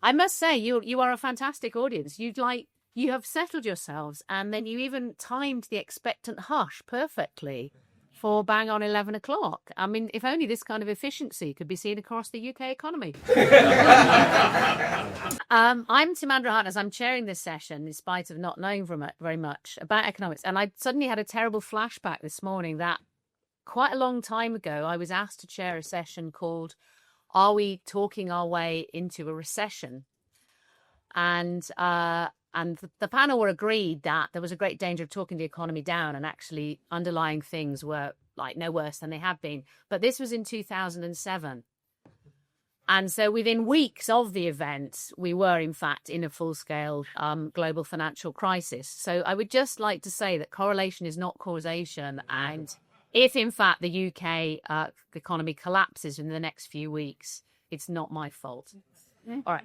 I must say, you are a fantastic audience. You have settled yourselves, and then you even timed the expectant hush perfectly for bang on 11 o'clock. I mean, if only this kind of efficiency could be seen across the UK economy. I'm Timandra Harkness. I'm chairing this session in spite of not knowing very much about economics. And I suddenly had a terrible flashback this morning that quite a long time ago, I was asked to chair a session called "Are We Talking Our Way into a Recession?" And the panel were agreed that there was a great danger of talking the economy down, and actually underlying things were like no worse than they had been. But this was in 2007. And so within weeks of the event, we were, in fact, in a full-scale global financial crisis. So I would just like to say that correlation is not causation. And if, in fact, the UK economy collapses in the next few weeks, it's not my fault. All right.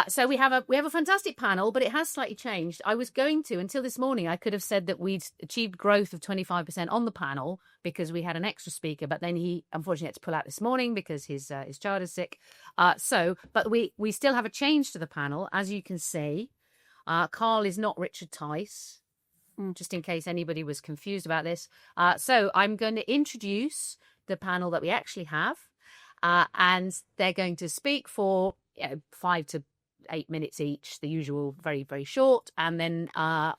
So we have a fantastic panel, but it has slightly changed. I was going to, until this morning, I could have said that we'd achieved growth of 25% on the panel because we had an extra speaker, but then he unfortunately had to pull out this morning because his child is sick. But we still have a change to the panel, as you can see. Karl is not Richard Tice, just in case anybody was confused about this. So I'm going to introduce the panel that we actually have, and they're going to speak for 5 to 8 minutes each, the usual, very, very short. And then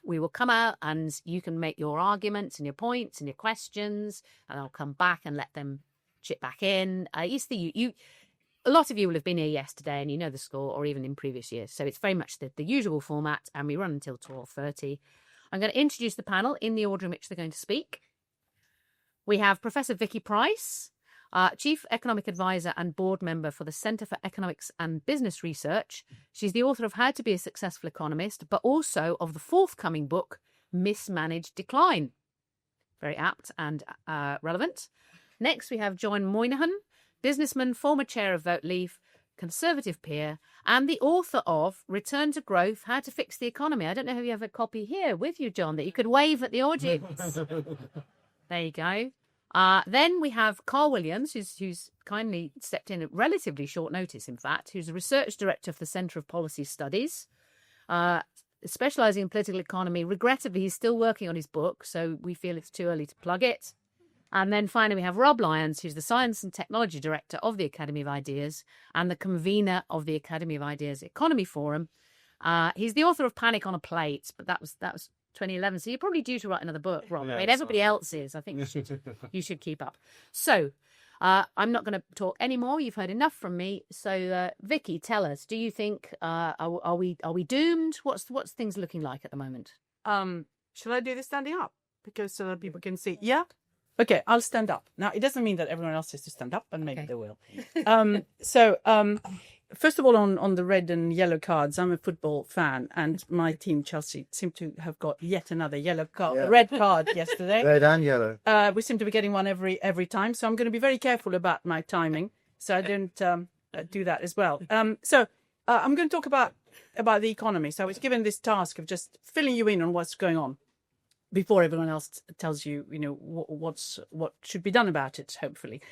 we will come out and you can make your arguments and your points and your questions, and I'll come back and let them chip back in. A lot of you will have been here yesterday and you know the score, or even in previous years. So it's very much the usual format, and we run until 12:30. I'm going to introduce the panel in the order in which they're going to speak. We have Professor Vicky Price, Chief Economic Advisor and Board Member for the Centre for Economics and Business Research. She's the author of How to Be a Successful Economist, but also of the forthcoming book, Mismanaged Decline. Very apt and relevant. Next, we have John Moynihan, businessman, former chair of Vote Leave, Conservative peer, and the author of Return to Growth, How to Fix the Economy. I don't know if you have a copy here with you, John, that you could wave at the audience. There you go. Then we have Karl Williams, who's kindly stepped in at relatively short notice, in fact, who's the Research Director of the Centre of Policy Studies, specialising in political economy. Regrettably, he's still working on his book, so we feel it's too early to plug it. And then finally, we have Rob Lyons, who's the Science and Technology Director of the Academy of Ideas and the convener of the Academy of Ideas Economy Forum. He's the author of Panic on a Plate, but that was 2011. So you're probably due to write another book, Rob. I mean, everybody else is. I think you should keep up. So I'm not going to talk anymore. You've heard enough from me. So Vicky, tell us, do you think are we doomed? What's things looking like at the moment? Shall I do the standing up? Because so that people can see. Yeah? Okay, I'll stand up. Now, it doesn't mean that everyone else has to stand up, and maybe they will. First of all, on the red and yellow cards, I'm a football fan, and my team, Chelsea, seem to have got yet another red card yesterday. Red and yellow. We seem to be getting one every time, so I'm going to be very careful about my timing, so I don't do that as well. I'm going to talk about the economy. So I was given this task of just filling you in on what's going on before everyone else tells you, what should be done about it, hopefully.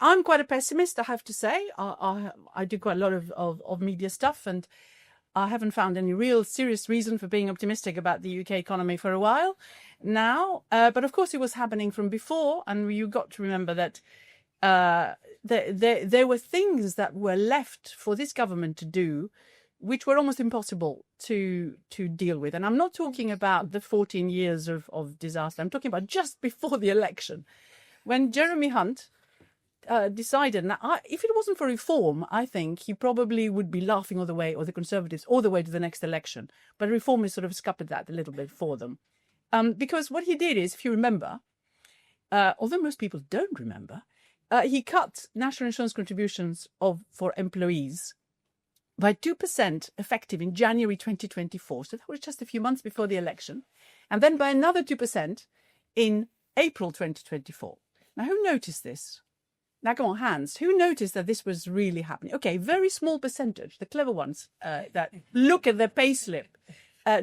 I'm quite a pessimist, I have to say. I do quite a lot of media stuff, and I haven't found any real serious reason for being optimistic about the UK economy for a while now. But of course, it was happening from before, and you got to remember that there were things that were left for this government to do which were almost impossible to deal with. And I'm not talking about the 14 years of disaster. I'm talking about just before the election, when Jeremy Hunt decided, now, if it wasn't for reform, I think he probably would be laughing all the way, or the Conservatives, all the way to the next election. But reform has sort of scuppered that a little bit for them. Because what he did is, if you remember, although most people don't remember, he cut national insurance contributions for employees by 2% effective in January 2024. So that was just a few months before the election. And then by another 2% in April 2024. Now, who noticed this? Now, come on, hands. Who noticed that this was really happening? Okay, very small percentage. The clever ones that look at their payslip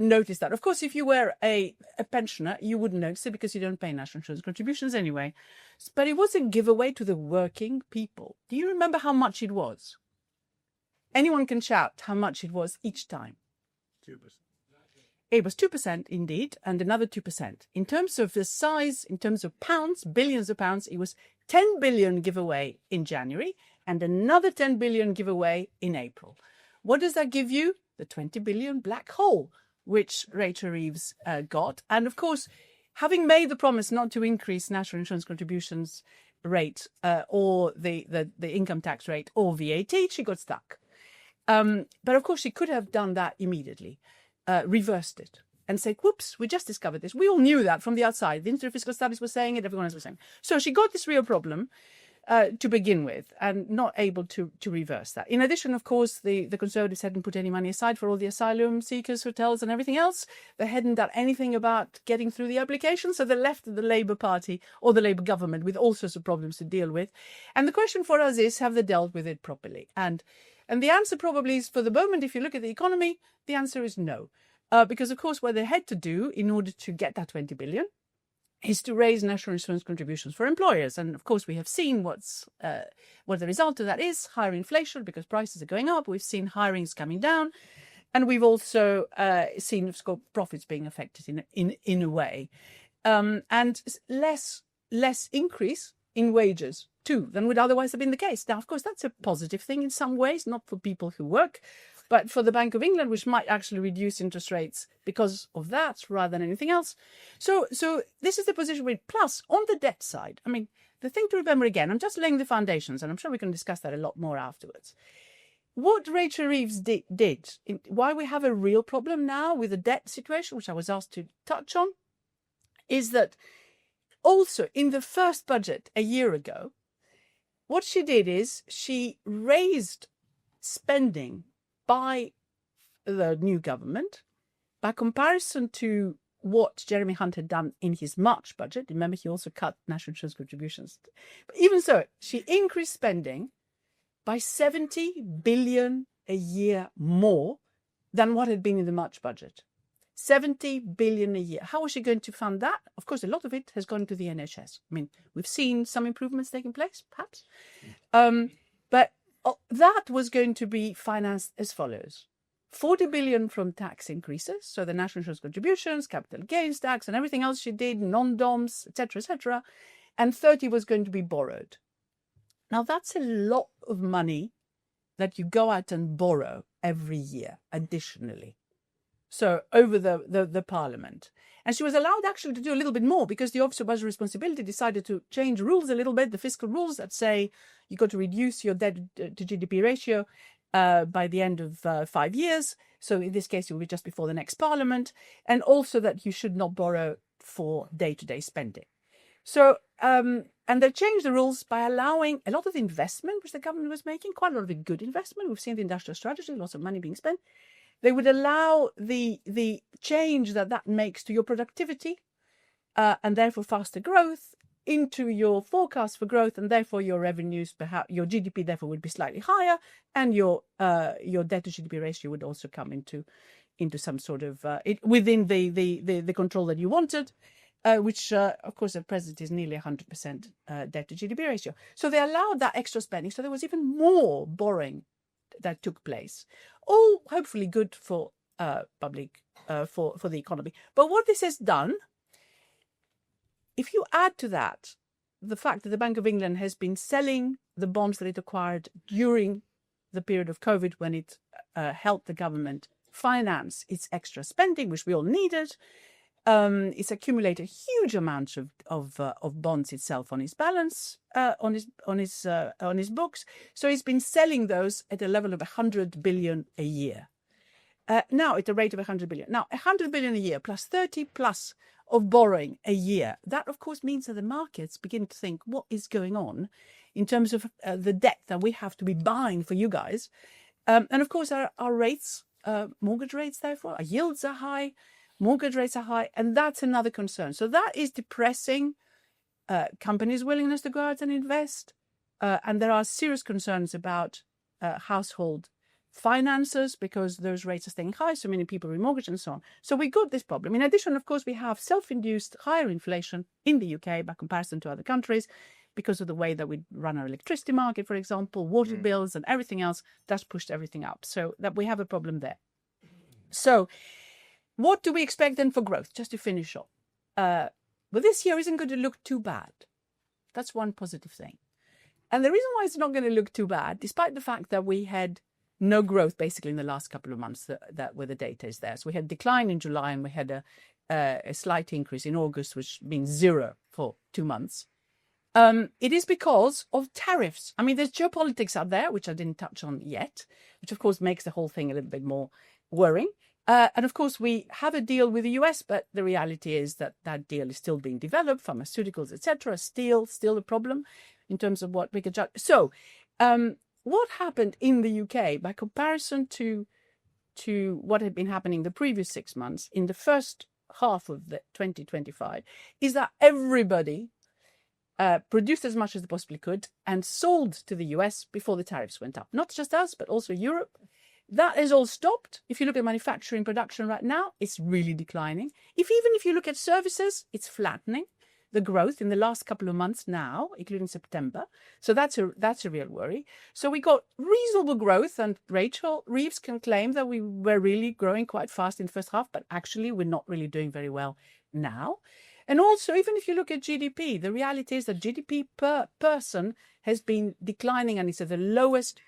noticed that. Of course, if you were a pensioner, you wouldn't notice it because you don't pay national insurance contributions anyway. But it was a giveaway to the working people. Do you remember how much it was? Anyone can shout how much it was each time. 2%. It was 2% indeed, and another 2%. In terms of the size, in terms of pounds, billions of pounds, it was 10 billion giveaway in January and another 10 billion giveaway in April. What does that give you? The 20 billion black hole, which Rachel Reeves got. And of course, having made the promise not to increase national insurance contributions rate or the income tax rate or VAT, she got stuck. But of course, she could have done that immediately. Reversed it and said, whoops, we just discovered this. We all knew that from the outside. The Institute of Fiscal Studies was saying it, everyone else was saying. So she got this real problem to begin with and not able to reverse that. In addition, of course, the Conservatives hadn't put any money aside for all the asylum seekers, hotels and everything else. They hadn't done anything about getting through the application. So they left the Labour Party or the Labour government with all sorts of problems to deal with. And the question for us is, have they dealt with it properly? And the answer probably is, for the moment, if you look at the economy, the answer is no. Because, of course, what they had to do in order to get that 20 billion is to raise national insurance contributions for employers. And, of course, we have seen what the result of that is, higher inflation because prices are going up. We've seen hirings coming down. And we've also seen profits being affected in a way. And less increase in wages too than would otherwise have been the case. Now, of course, that's a positive thing in some ways, not for people who work, but for the Bank of England, which might actually reduce interest rates because of that rather than anything else. So this is the position we're in. Plus, on the debt side, I mean, the thing to remember again, I'm just laying the foundations, and I'm sure we can discuss that a lot more afterwards. What Rachel Reeves did, why we have a real problem now with the debt situation, which I was asked to touch on, is that also in the first budget a year ago, what she did is she raised spending by the new government by comparison to what Jeremy Hunt had done in his March budget. Remember, he also cut national insurance contributions. But even so, she increased spending by 70 billion a year more than what had been in the March budget. 70 billion a year. How was she going to fund that? Of course, a lot of it has gone to the NHS. I mean, we've seen some improvements taking place, perhaps. But that was going to be financed as follows. 40 billion from tax increases, so the national insurance contributions, capital gains tax and everything else she did, non-DOMs, etc., and 30 was going to be borrowed. Now, that's a lot of money that you go out and borrow every year additionally. So over the Parliament. And she was allowed actually to do a little bit more because the Office of Budget Responsibility decided to change rules a little bit, the fiscal rules that say you've got to reduce your debt to GDP ratio by the end of 5 years. So in this case, it will be just before the next Parliament. And also that you should not borrow for day-to-day spending. So, and they changed the rules by allowing a lot of investment, which the government was making, quite a lot of good investment. We've seen the industrial strategy, lots of money being spent. They would allow the change that makes to your productivity and therefore faster growth into your forecast for growth, and therefore your revenues, perhaps your GDP, therefore would be slightly higher, and your debt to GDP ratio would also come into some sort of within the control that you wanted, which of course at present is nearly 100% debt to GDP ratio. So they allowed that extra spending. So there was even more borrowing that took place. All hopefully good for public for the economy. But what this has done, if you add to that the fact that the Bank of England has been selling the bonds that it acquired during the period of COVID when it helped the government finance its extra spending, which we all needed, it's accumulated huge amounts of bonds itself on his balance, on his books. So he's been selling those at a level of 100 billion a year. Now at a rate of 100 billion. Now 100 billion a year plus 30 plus of borrowing a year. That of course means that the markets begin to think, what is going on in terms of the debt that we have to be buying for you guys? And of course our rates, mortgage rates, therefore, our yields are high. Mortgage rates are high, and that's another concern. So that is depressing companies' willingness to go out and invest. And there are serious concerns about household finances because those rates are staying high, so many people remortgage and so on. So we got this problem. In addition, of course, we have self-induced higher inflation in the UK by comparison to other countries, because of the way that we run our electricity market, for example, water bills and everything else. That's pushed everything up. So that we have a problem there. So what do we expect then for growth? Just to finish off. Well, this year isn't going to look too bad. That's one positive thing. And the reason why it's not going to look too bad, despite the fact that we had no growth basically in the last couple of months that where the data is there. So we had decline in July and we had a slight increase in August, which means 0 for 2 months. It is because of tariffs. I mean, there's geopolitics out there, which I didn't touch on yet, which of course makes the whole thing a little bit more worrying. And of course, we have a deal with the US, but the reality is that that deal is still being developed. Pharmaceuticals, etc., still a problem in terms of what we can judge. So, what happened in the UK by comparison to what had been happening the previous 6 months in the first half of the 2025 is that everybody produced as much as they possibly could and sold to the US before the tariffs went up. Not just us, but also Europe. That is all stopped. If you look at manufacturing production right now, it's really declining. Even if you look at services, it's flattening the growth in the last couple of months now, including September. So that's a real worry. So we got reasonable growth, and Rachel Reeves can claim that we were really growing quite fast in the first half, but actually we're not really doing very well now. And also, even if you look at GDP, the reality is that GDP per person has been declining, and it's at the lowest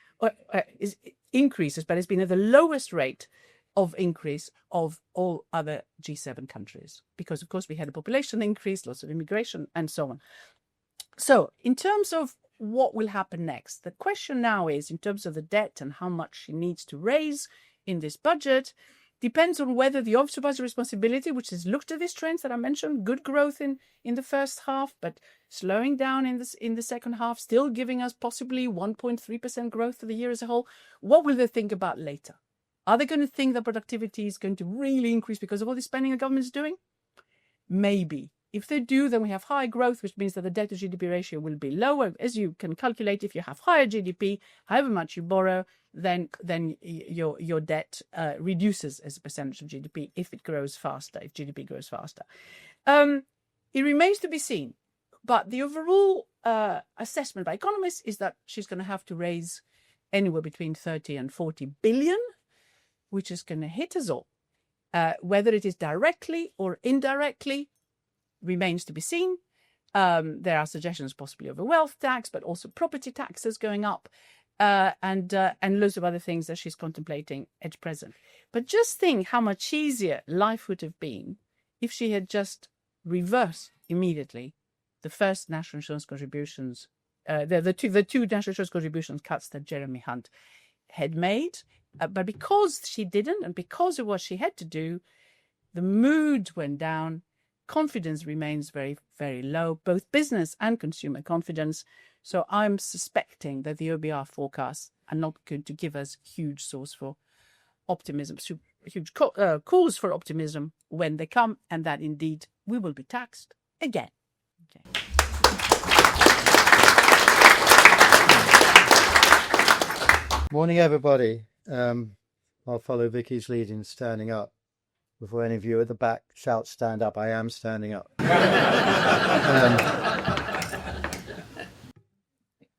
increases, but it's been at the lowest rate of increase of all other G7 countries, because of course we had a population increase, lots of immigration and so on. So in terms of what will happen next, the question now is, in terms of the debt and how much she needs to raise in this budget, depends on whether the Office of Budget Responsibility, which has looked at these trends that I mentioned, good growth in the first half, but slowing down in the second half, still giving us possibly 1.3% growth for the year as a whole. What will they think about later? Are they going to think that productivity is going to really increase because of all the spending the government is doing? Maybe. If they do, then we have high growth, which means that the debt to GDP ratio will be lower. As you can calculate, if you have higher GDP, however much you borrow, then your debt reduces as a percentage of GDP if it grows faster, if GDP grows faster. It remains to be seen. But the overall assessment by economists is that she's going to have to raise anywhere between 30 and 40 billion, which is going to hit us all. Whether it is directly or indirectly remains to be seen. There are suggestions possibly of a wealth tax, but also property taxes going up, and loads of other things that she's contemplating at present. But just think how much easier life would have been if she had just reversed immediately the first national insurance contributions, the two national insurance contributions cuts that Jeremy Hunt had made. But because she didn't, and because of what she had to do, the mood went down. Confidence remains very, very low, both business and consumer confidence. So I'm suspecting that the OBR forecasts are not going to give us huge source for optimism, huge cause for optimism when they come, and that indeed we will be taxed again. Okay. Morning, everybody. I'll follow Vicky's lead in standing up. Before any of you at the back shout, stand up, I am standing up.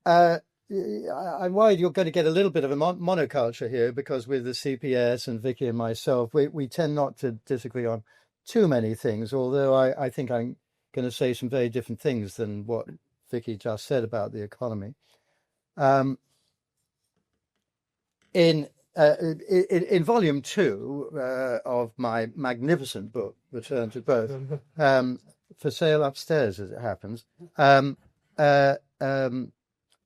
I'm worried you're going to get a little bit of a monoculture here, because with the CPS and Vicky and myself, we tend not to disagree on too many things, although I think I'm going to say some very different things than what Vicky just said about the economy. In volume 2 of my magnificent book, Return to Growth, for sale upstairs as it happens,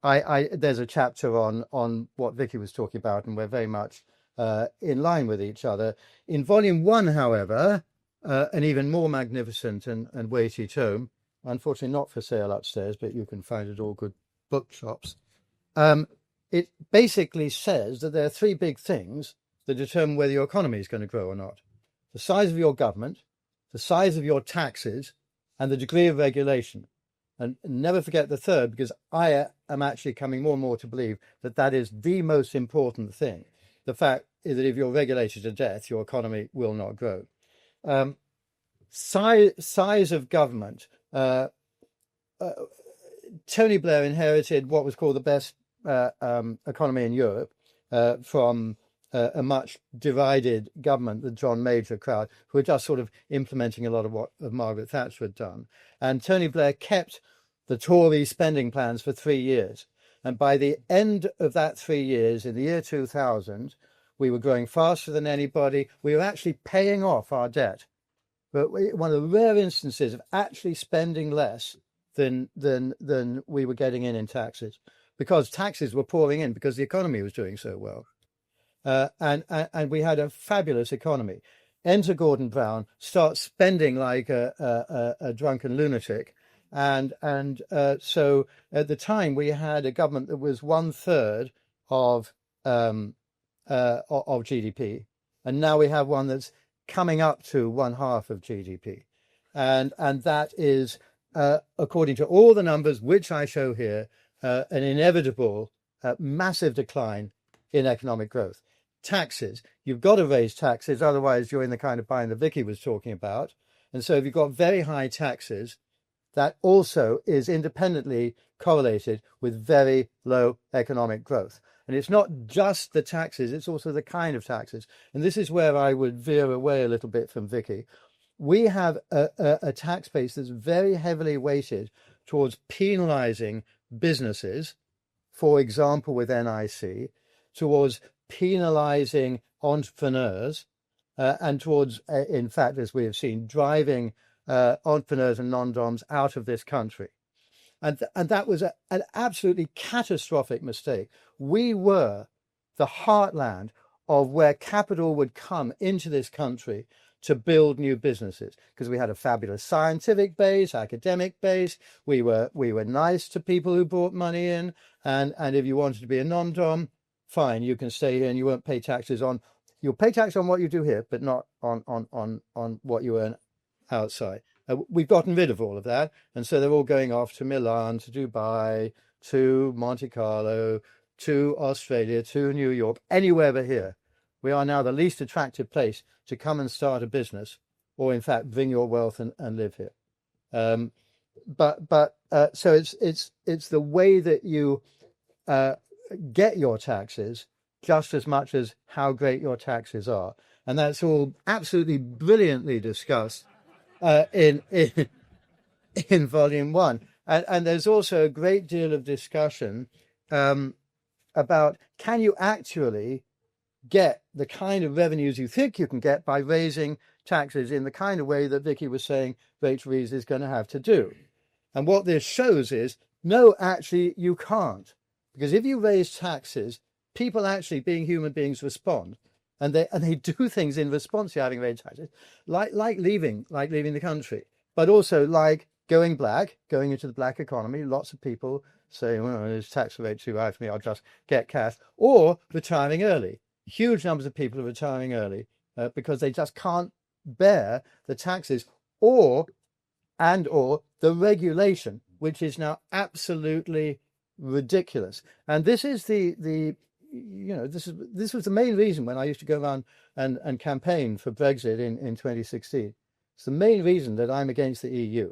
there's a chapter on what Vicky was talking about, and we're very much in line with each other. In volume 1, however, an even more magnificent and weighty tome, unfortunately not for sale upstairs, but you can find it at all good bookshops. It basically says that there are 3 big things that determine whether your economy is going to grow or not: the size of your government, the size of your taxes, and the degree of regulation. And never forget the third, because I am actually coming more and more to believe that that is the most important thing. The fact is that if you're regulated to death, your economy will not grow. Size of government. Tony Blair inherited what was called the best economy in Europe from a much divided government, the John Major crowd, who were just sort of implementing a lot of what Margaret Thatcher had done. And Tony Blair kept the Tory spending plans for 3 years. And by the end of that 3 years, in the year 2000, we were growing faster than anybody. We were actually paying off our debt. But one of the rare instances of actually spending less than we were getting in taxes, because taxes were pouring in because the economy was doing so well. And we had a fabulous economy. Enter Gordon Brown, starts spending like a drunken lunatic. And so at the time we had a government that was 1/3 of GDP. And now we have one that's coming up to 1/2 of GDP. And that is, according to all the numbers, which I show here, an inevitable massive decline in economic growth. Taxes. You've got to raise taxes, otherwise you're in the kind of bind that Vicky was talking about. And so if you've got very high taxes, that also is independently correlated with very low economic growth. And it's not just the taxes, it's also the kind of taxes. And this is where I would veer away a little bit from Vicky. We have a tax base that's very heavily weighted towards penalizing businesses, for example, with NIC, towards penalizing entrepreneurs, and towards, in fact, as we have seen, driving entrepreneurs and non-doms out of this country. And that was an absolutely catastrophic mistake. We were the heartland of where capital would come into this country to build new businesses, because we had a fabulous scientific base, academic base. We were nice to people who brought money in, and if you wanted to be a non-dom, fine, you can stay here and you won't pay taxes on. You'll pay tax on what you do here, but not on what you earn outside. We've gotten rid of all of that, and so they're all going off to Milan, to Dubai, to Monte Carlo, to Australia, to New York, anywhere but here. We are now the least attractive place to come and start a business, or in fact bring your wealth and live here. So it's the way that you get your taxes just as much as how great your taxes are, and that's all absolutely brilliantly discussed in volume 1. And there's also a great deal of discussion about, can you actually get the kind of revenues you think you can get by raising taxes in the kind of way that Vicky was saying Rachel Reeves is going to have to do. And what this shows is, no, actually you can't. Because if you raise taxes, people actually, being human beings, respond. And they do things in response to having raised taxes, like leaving the country, but also like going black, going into the black economy. Lots of people say, well, this tax rate too high for me, I'll just get cash, or retiring early. Huge numbers of people are retiring early because they just can't bear the taxes or the regulation, which is now absolutely ridiculous. And this is this was the main reason when I used to go around and campaign for Brexit in 2016. It's the main reason that I'm against the EU.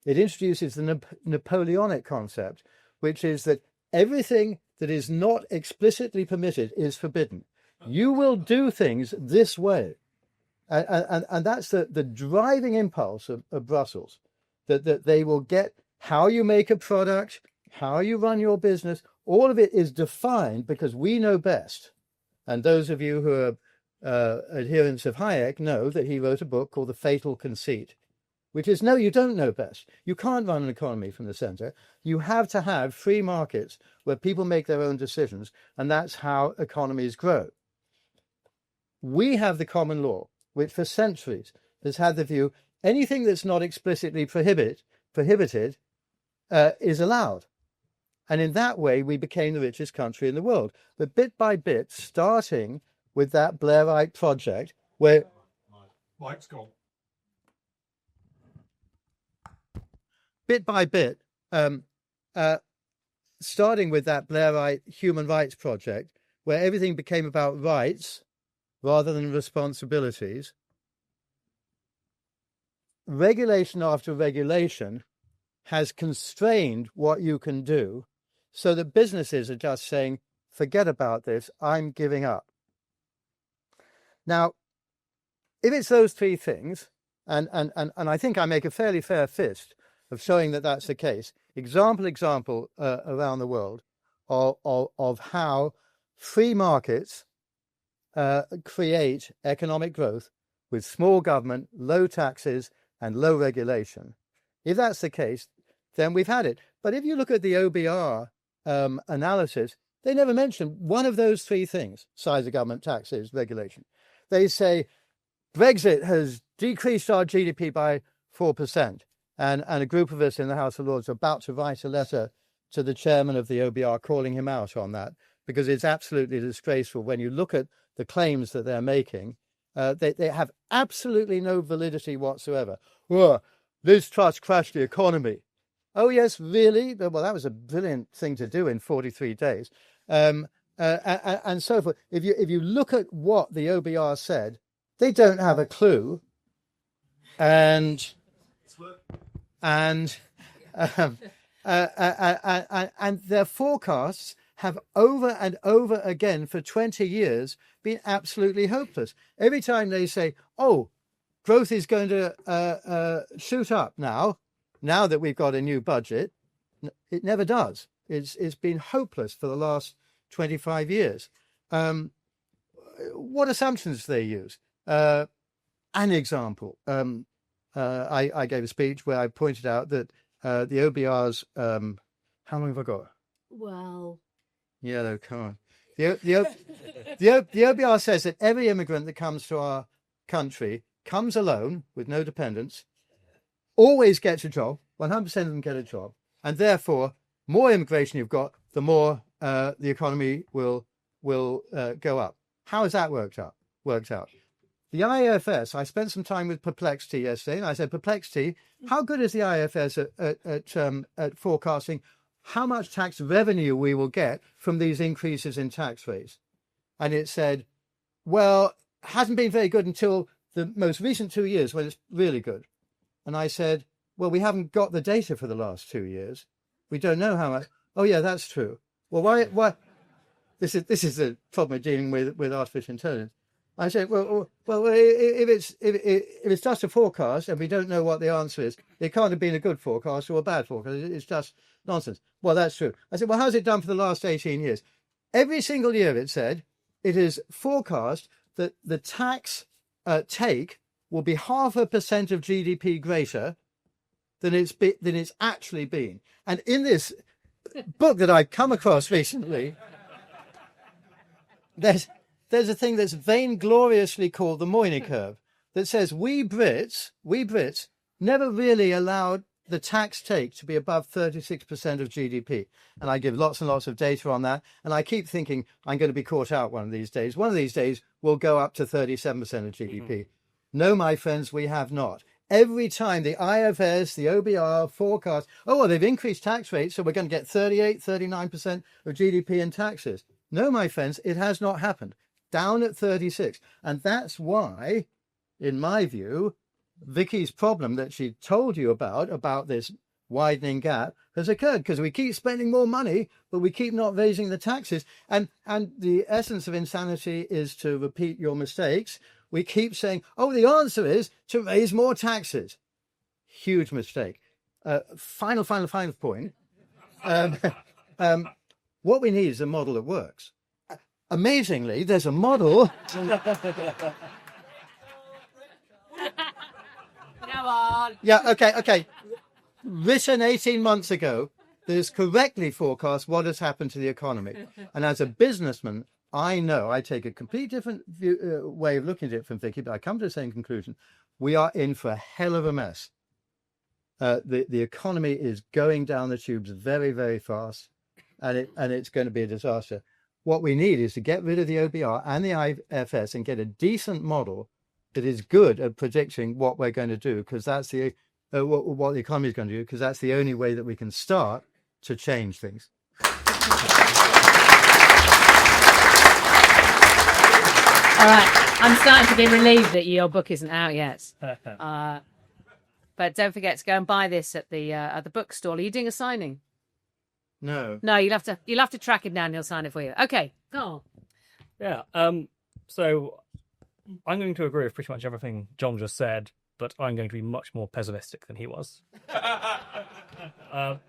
It introduces the Napoleonic concept, which is that everything that is not explicitly permitted is forbidden. You will do things this way. And that's the driving impulse of Brussels, that they will get how you make a product, how you run your business. All of it is defined because we know best. And those of you who are adherents of Hayek know that he wrote a book called The Fatal Conceit, which is, no, you don't know best. You can't run an economy from the center. You have to have free markets where people make their own decisions, and that's how economies grow. We have the common law, which for centuries has had the view anything that's not explicitly prohibited is allowed. And in that way, we became the richest country in the world. But bit by bit, starting with that Blairite project, where... Light's gone. Bit by bit, starting with that Blairite human rights project, where everything became about rights rather than responsibilities, regulation after regulation has constrained what you can do, so that businesses are just saying, forget about this, I'm giving up. Now, if it's those three things, and I think I make a fairly fair fist of showing that that's the case, example around the world of how free markets create economic growth with small government, low taxes, and low regulation. If that's the case, then we've had it. But if you look at the OBR analysis, they never mention one of those three things: size of government, taxes, regulation. They say Brexit has decreased our GDP by 4%. And a group of us in the House of Lords are about to write a letter to the chairman of the OBR calling him out on that, because it's absolutely disgraceful when you look at the claims that they're making. They have absolutely no validity whatsoever. Well, Liz Truss crashed the economy. Oh, yes, really? Well, that was a brilliant thing to do in 43 days. And so forth. If you look at what the OBR said, they don't have a clue. And their forecasts have over and over again for 20 years been absolutely hopeless. Every time they say, oh, growth is going to shoot up now that we've got a new budget, it never does. It's been hopeless for the last 25 years. What assumptions do they use? An example, I gave a speech where I pointed out that the OBR's, how long have I got? Well, yeah, come on. The OBR says that every immigrant that comes to our country comes alone with no dependents, always gets a job. 100% of them get a job, and therefore, more immigration you've got, the more the economy will go up. How has that worked out? The IFS, I spent some time with Perplexity yesterday, and I said, Perplexity, how good is the IFS at forecasting how much tax revenue we will get from these increases in tax rates? And it said, well, hasn't been very good until the most recent 2 years when it's really good. And I said, well, we haven't got the data for the last 2 years. We don't know how much. Oh, yeah, that's true. Well, why? This is the problem of dealing with artificial intelligence. I said, well, if it's just a forecast and we don't know what the answer is, it can't have been a good forecast or a bad forecast. It's just nonsense. Well, that's true. I said, well, how's it done for the last 18 years? Every single year, it said, it is forecast that the tax take will be 0.5% of GDP greater than it's actually been. And in this book that I've come across recently, there's a thing that's vaingloriously called the Moynihan curve that says we Brits never really allowed the tax take to be above 36% of GDP. And I give lots and lots of data on that. And I keep thinking I'm going to be caught out one of these days. One of these days we'll go up to 37% of GDP. Mm-hmm. No, my friends, we have not. Every time the IFS, the OBR forecast, oh, well, they've increased tax rates, so we're going to get 38, 39% of GDP in taxes. No, my friends, it has not happened. Down at 36. And that's why, in my view, Vicky's problem that she told you about this widening gap has occurred, because we keep spending more money, but we keep not raising the taxes. And the essence of insanity is to repeat your mistakes. We keep saying, oh, the answer is to raise more taxes. Huge mistake. Final point. What we need is a model that works. Amazingly, there's a model. Come on. Yeah, okay. Written 18 months ago, that has correctly forecast what has happened to the economy. And as a businessman, I know I take a completely different way of looking at it from Vicky, but I come to the same conclusion. We are in for a hell of a mess. The economy is going down the tubes very, very fast, and it's going to be a disaster. What we need is to get rid of the OBR and the IFS and get a decent model that is good at predicting what we're going to do, because that's what the economy is going to do, because that's the only way that we can start to change things. All right, I'm starting to be relieved that your book isn't out yet. But don't forget to go and buy this at the bookstall. Are you doing a signing? No. No, you'll have to track him down. He'll sign it for you. Okay, Karl. Yeah. So I'm going to agree with pretty much everything John just said, but I'm going to be much more pessimistic than he was. Can't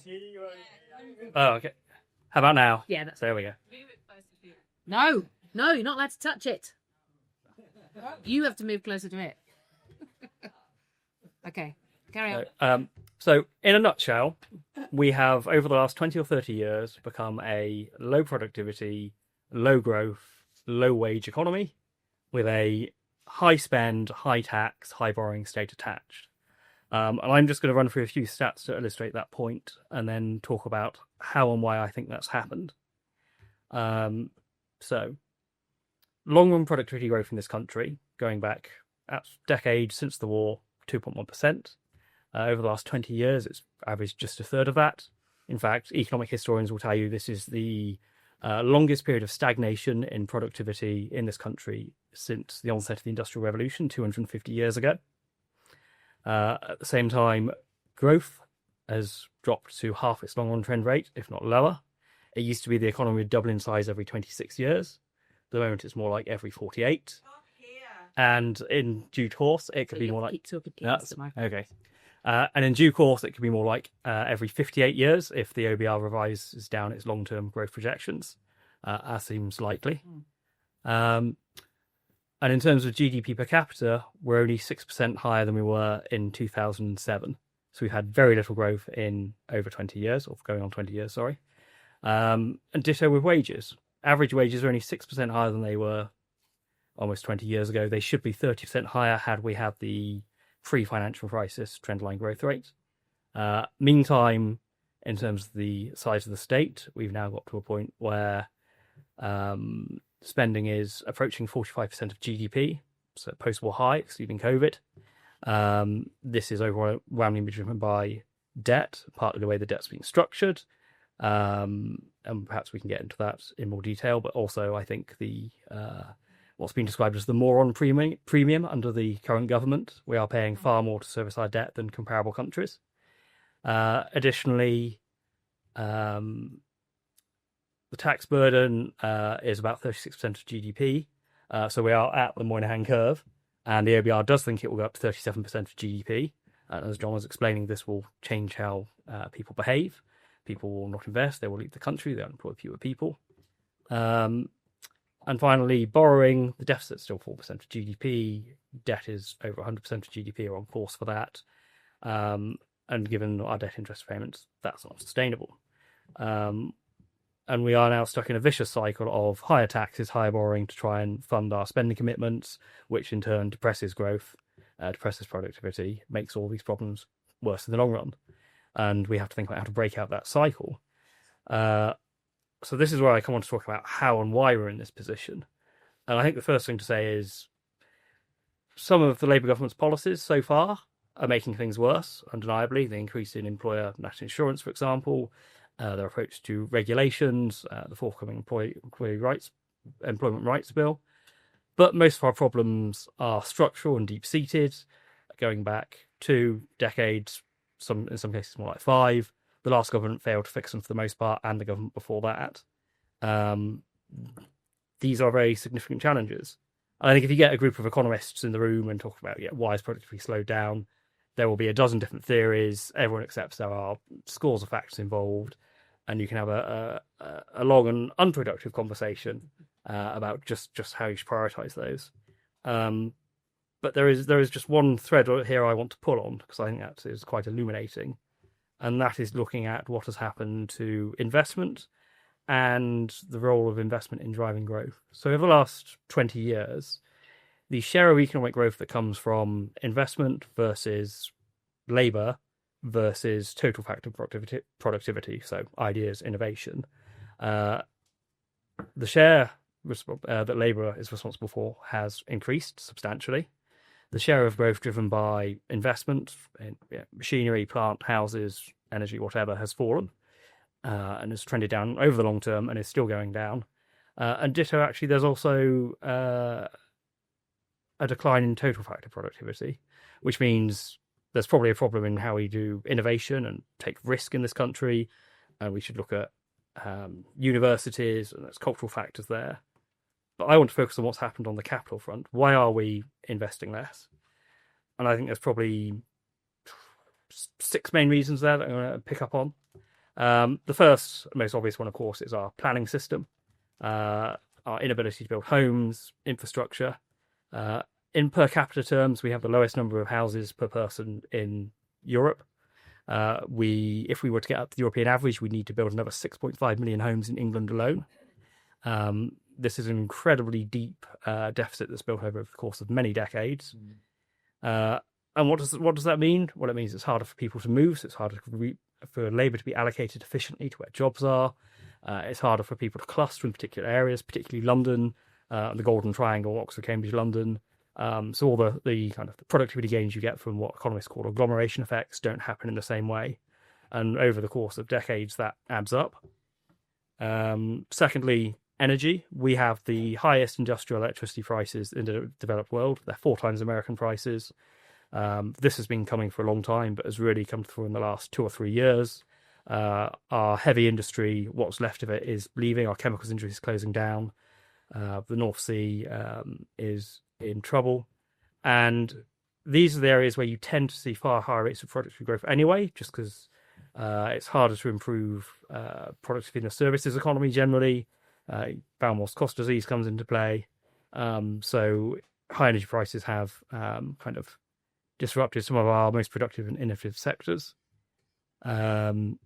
see you. Oh, okay. How about now? Yeah, that's There we go. no, you're not allowed to touch it. You have to move closer to it. Okay, carry on. So, in a nutshell, we have, over the last 20 or 30 years, become a low productivity, low growth, low wage economy with a high spend, high tax, high borrowing state attached. And I'm just going to run through a few stats to illustrate that point and then talk about how and why I think that's happened. So, long run productivity growth in this country, going back a decade since the war, 2.1%. Over the last 20 years, it's averaged just a third of that. In fact, economic historians will tell you this is the longest period of stagnation in productivity in this country since the onset of the Industrial Revolution 250 years ago. At the same time, growth has dropped to half its long-run trend rate, if not lower. It used to be the economy would double in size every 26 years. At the moment, it's more like every 48. And in due course, it could be more like... Okay. And in due course, it could be more like every 58 years if the OBR revises down its long-term growth projections, as seems likely. And in terms of GDP per capita, we're only 6% higher than we were in 2007. So we've had very little growth in over 20 years, or going on 20 years, sorry. And ditto with wages. Average wages are only 6% higher than they were almost 20 years ago. They should be 30% higher had we had the pre-financial crisis trendline growth rate. Meantime, in terms of the size of the state, we've now got to a point where spending is approaching 45% of GDP, so post-war high, excluding COVID. This is overwhelmingly driven by debt, partly the way the debt's being structured, and perhaps we can get into that in more detail, but also I think the what's been described as the moron premium under the current government. We are paying far more to service our debt than comparable countries. Additionally, the tax burden is about 36% of GDP. So we are at the Moynihan curve, and the OBR does think it will go up to 37% of GDP. As John was explaining, this will change how people behave. People will not invest, they will leave the country, they'll employ fewer people. And finally, borrowing, the deficit's still 4% of GDP, debt is over 100% of GDP, or on course for that. And given our debt interest payments, that's not sustainable. And we are now stuck in a vicious cycle of higher taxes, higher borrowing to try and fund our spending commitments, which in turn depresses growth, depresses productivity, makes all these problems worse in the long run. And we have to think about how to break out that cycle. So this is where I come on to talk about how and why we're in this position. And I think the first thing to say is some of the Labour government's policies so far are making things worse, undeniably. The increase in employer national insurance, for example, their approach to regulations, the forthcoming employment rights bill. But most of our problems are structural and deep-seated, going back 2 decades, in some cases more like 5. The last government failed to fix them for the most part, and the government before that. These are very significant challenges. I think if you get a group of economists in the room and talk about why is productivity slowed down, there will be a dozen different theories. Everyone accepts there are scores of factors involved, and you can have a long and unproductive conversation about just how you should prioritise those. But there is just one thread here I want to pull on, because I think that is quite illuminating. And that is looking at what has happened to investment and the role of investment in driving growth. So over the last 20 years, the share of economic growth that comes from investment versus labour versus total factor productivity, so ideas, innovation, the share that labour is responsible for has increased substantially. The share of growth driven by investment in machinery, plant, houses, energy, whatever, has fallen and has trended down over the long term and is still going down. And ditto, actually, there's also a decline in total factor productivity, which means there's probably a problem in how we do innovation and take risk in this country, and we should look at universities, and there's cultural factors there. But I want to focus on what's happened on the capital front. Why are we investing less? And I think there's probably 6 main reasons there that I'm going to pick up on. The first, most obvious one, of course, is our planning system, our inability to build homes, infrastructure. In per capita terms, we have the lowest number of houses per person in Europe. If we were to get up to the European average, we'd need to build another 6.5 million homes in England alone. This is an incredibly deep deficit that's built over the course of many decades. And what does that mean? Well, it means it's harder for people to move, so it's harder for labour to be allocated efficiently to where jobs are. It's harder for people to cluster in particular areas, particularly London, the Golden Triangle, Oxford, Cambridge, London. So all the kind of the productivity gains you get from what economists call agglomeration effects don't happen in the same way. And over the course of decades, that adds up. Secondly, energy. We have the highest industrial electricity prices in the developed world. They're 4 times American prices. This has been coming for a long time, but has really come through in the last 2 or 3 years. Our heavy industry, what's left of it, is leaving. Our chemicals industry is closing down. The North Sea is in trouble. And these are the areas where you tend to see far higher rates of productivity growth anyway, just because it's harder to improve productivity in the services economy generally. Balmore's cost disease comes into play. So high energy prices have kind of disrupted some of our most productive and innovative sectors. Part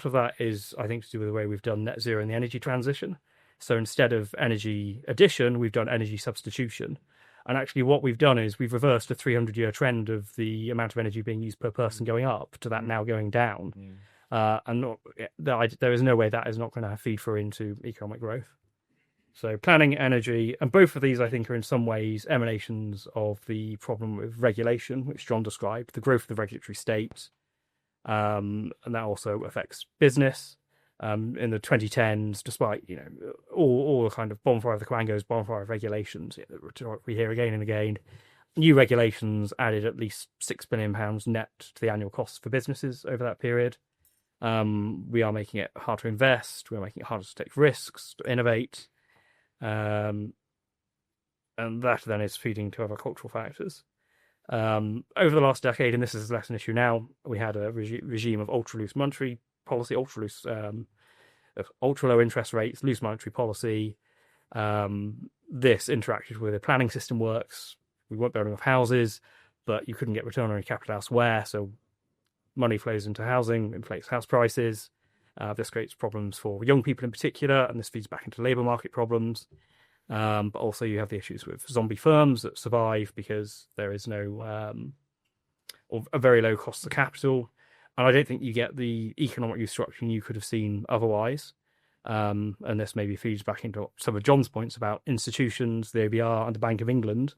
of that is, I think, to do with the way we've done net zero in the energy transition. So instead of energy addition, we've done energy substitution. And actually what we've done is we've reversed a 300-year trend of the amount of energy being used per person going up to that now going down. There is no way that is not going to feed through into economic growth. So planning, energy, and both of these, I think, are in some ways emanations of the problem with regulation, which John described, the growth of the regulatory state. And that also affects business. In the 2010s, despite all the kind of bonfire of the Quangos, bonfire of regulations, we hear again and again, new regulations added at least £6 billion net to the annual costs for businesses over that period. We are making it hard to invest. We're making it harder to take risks, to innovate, and that then is feeding to other cultural factors. Over the last decade, and this is less an issue now, we had a regime of ultra-loose monetary policy, ultra low interest rates, loose monetary policy. This interacted with the planning system works. We weren't building enough houses, but you couldn't get return on your capital elsewhere, so money flows into housing, inflates house prices. This creates problems for young people in particular, and this feeds back into labour market problems. But also you have the issues with zombie firms that survive because there is no or a very low cost of capital. And I don't think you get the economic restructuring you could have seen otherwise. And this maybe feeds back into some of John's points about institutions, the OBR and the Bank of England,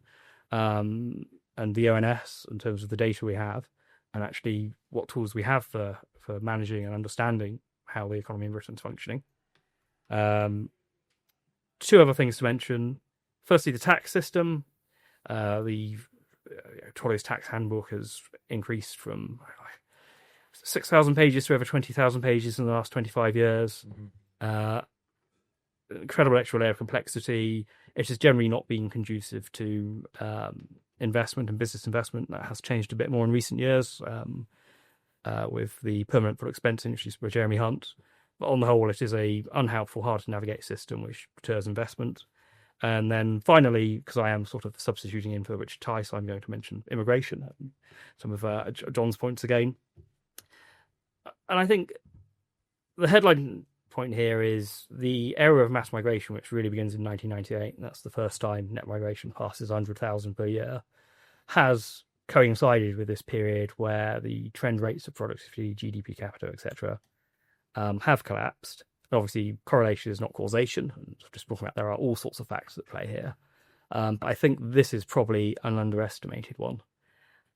and the ONS in terms of the data we have, and actually what tools we have for managing and understanding how the economy in Britain is functioning. 2 other things to mention. Firstly, the tax system. The Tolley's tax handbook has increased from 6,000 pages to over 20,000 pages in the last 25 years. Incredible extra layer of complexity. It has generally not been conducive to investment and business investment. That has changed a bit more in recent years with the permanent full expense introduced by Jeremy Hunt. But on the whole, it is a unhelpful, hard to navigate system which deters investment. And then finally, because I am sort of substituting in for Richard Tice, I'm going to mention immigration, some of John's points again. And I think the headline point here is the era of mass migration, which really begins in 1998, and that's the first time net migration passes 100,000 per year, has coincided with this period where the trend rates of productivity, GDP capita, etc., have collapsed. Obviously, correlation is not causation. And just talking about there are all sorts of factors that play here. But I think this is probably an underestimated one,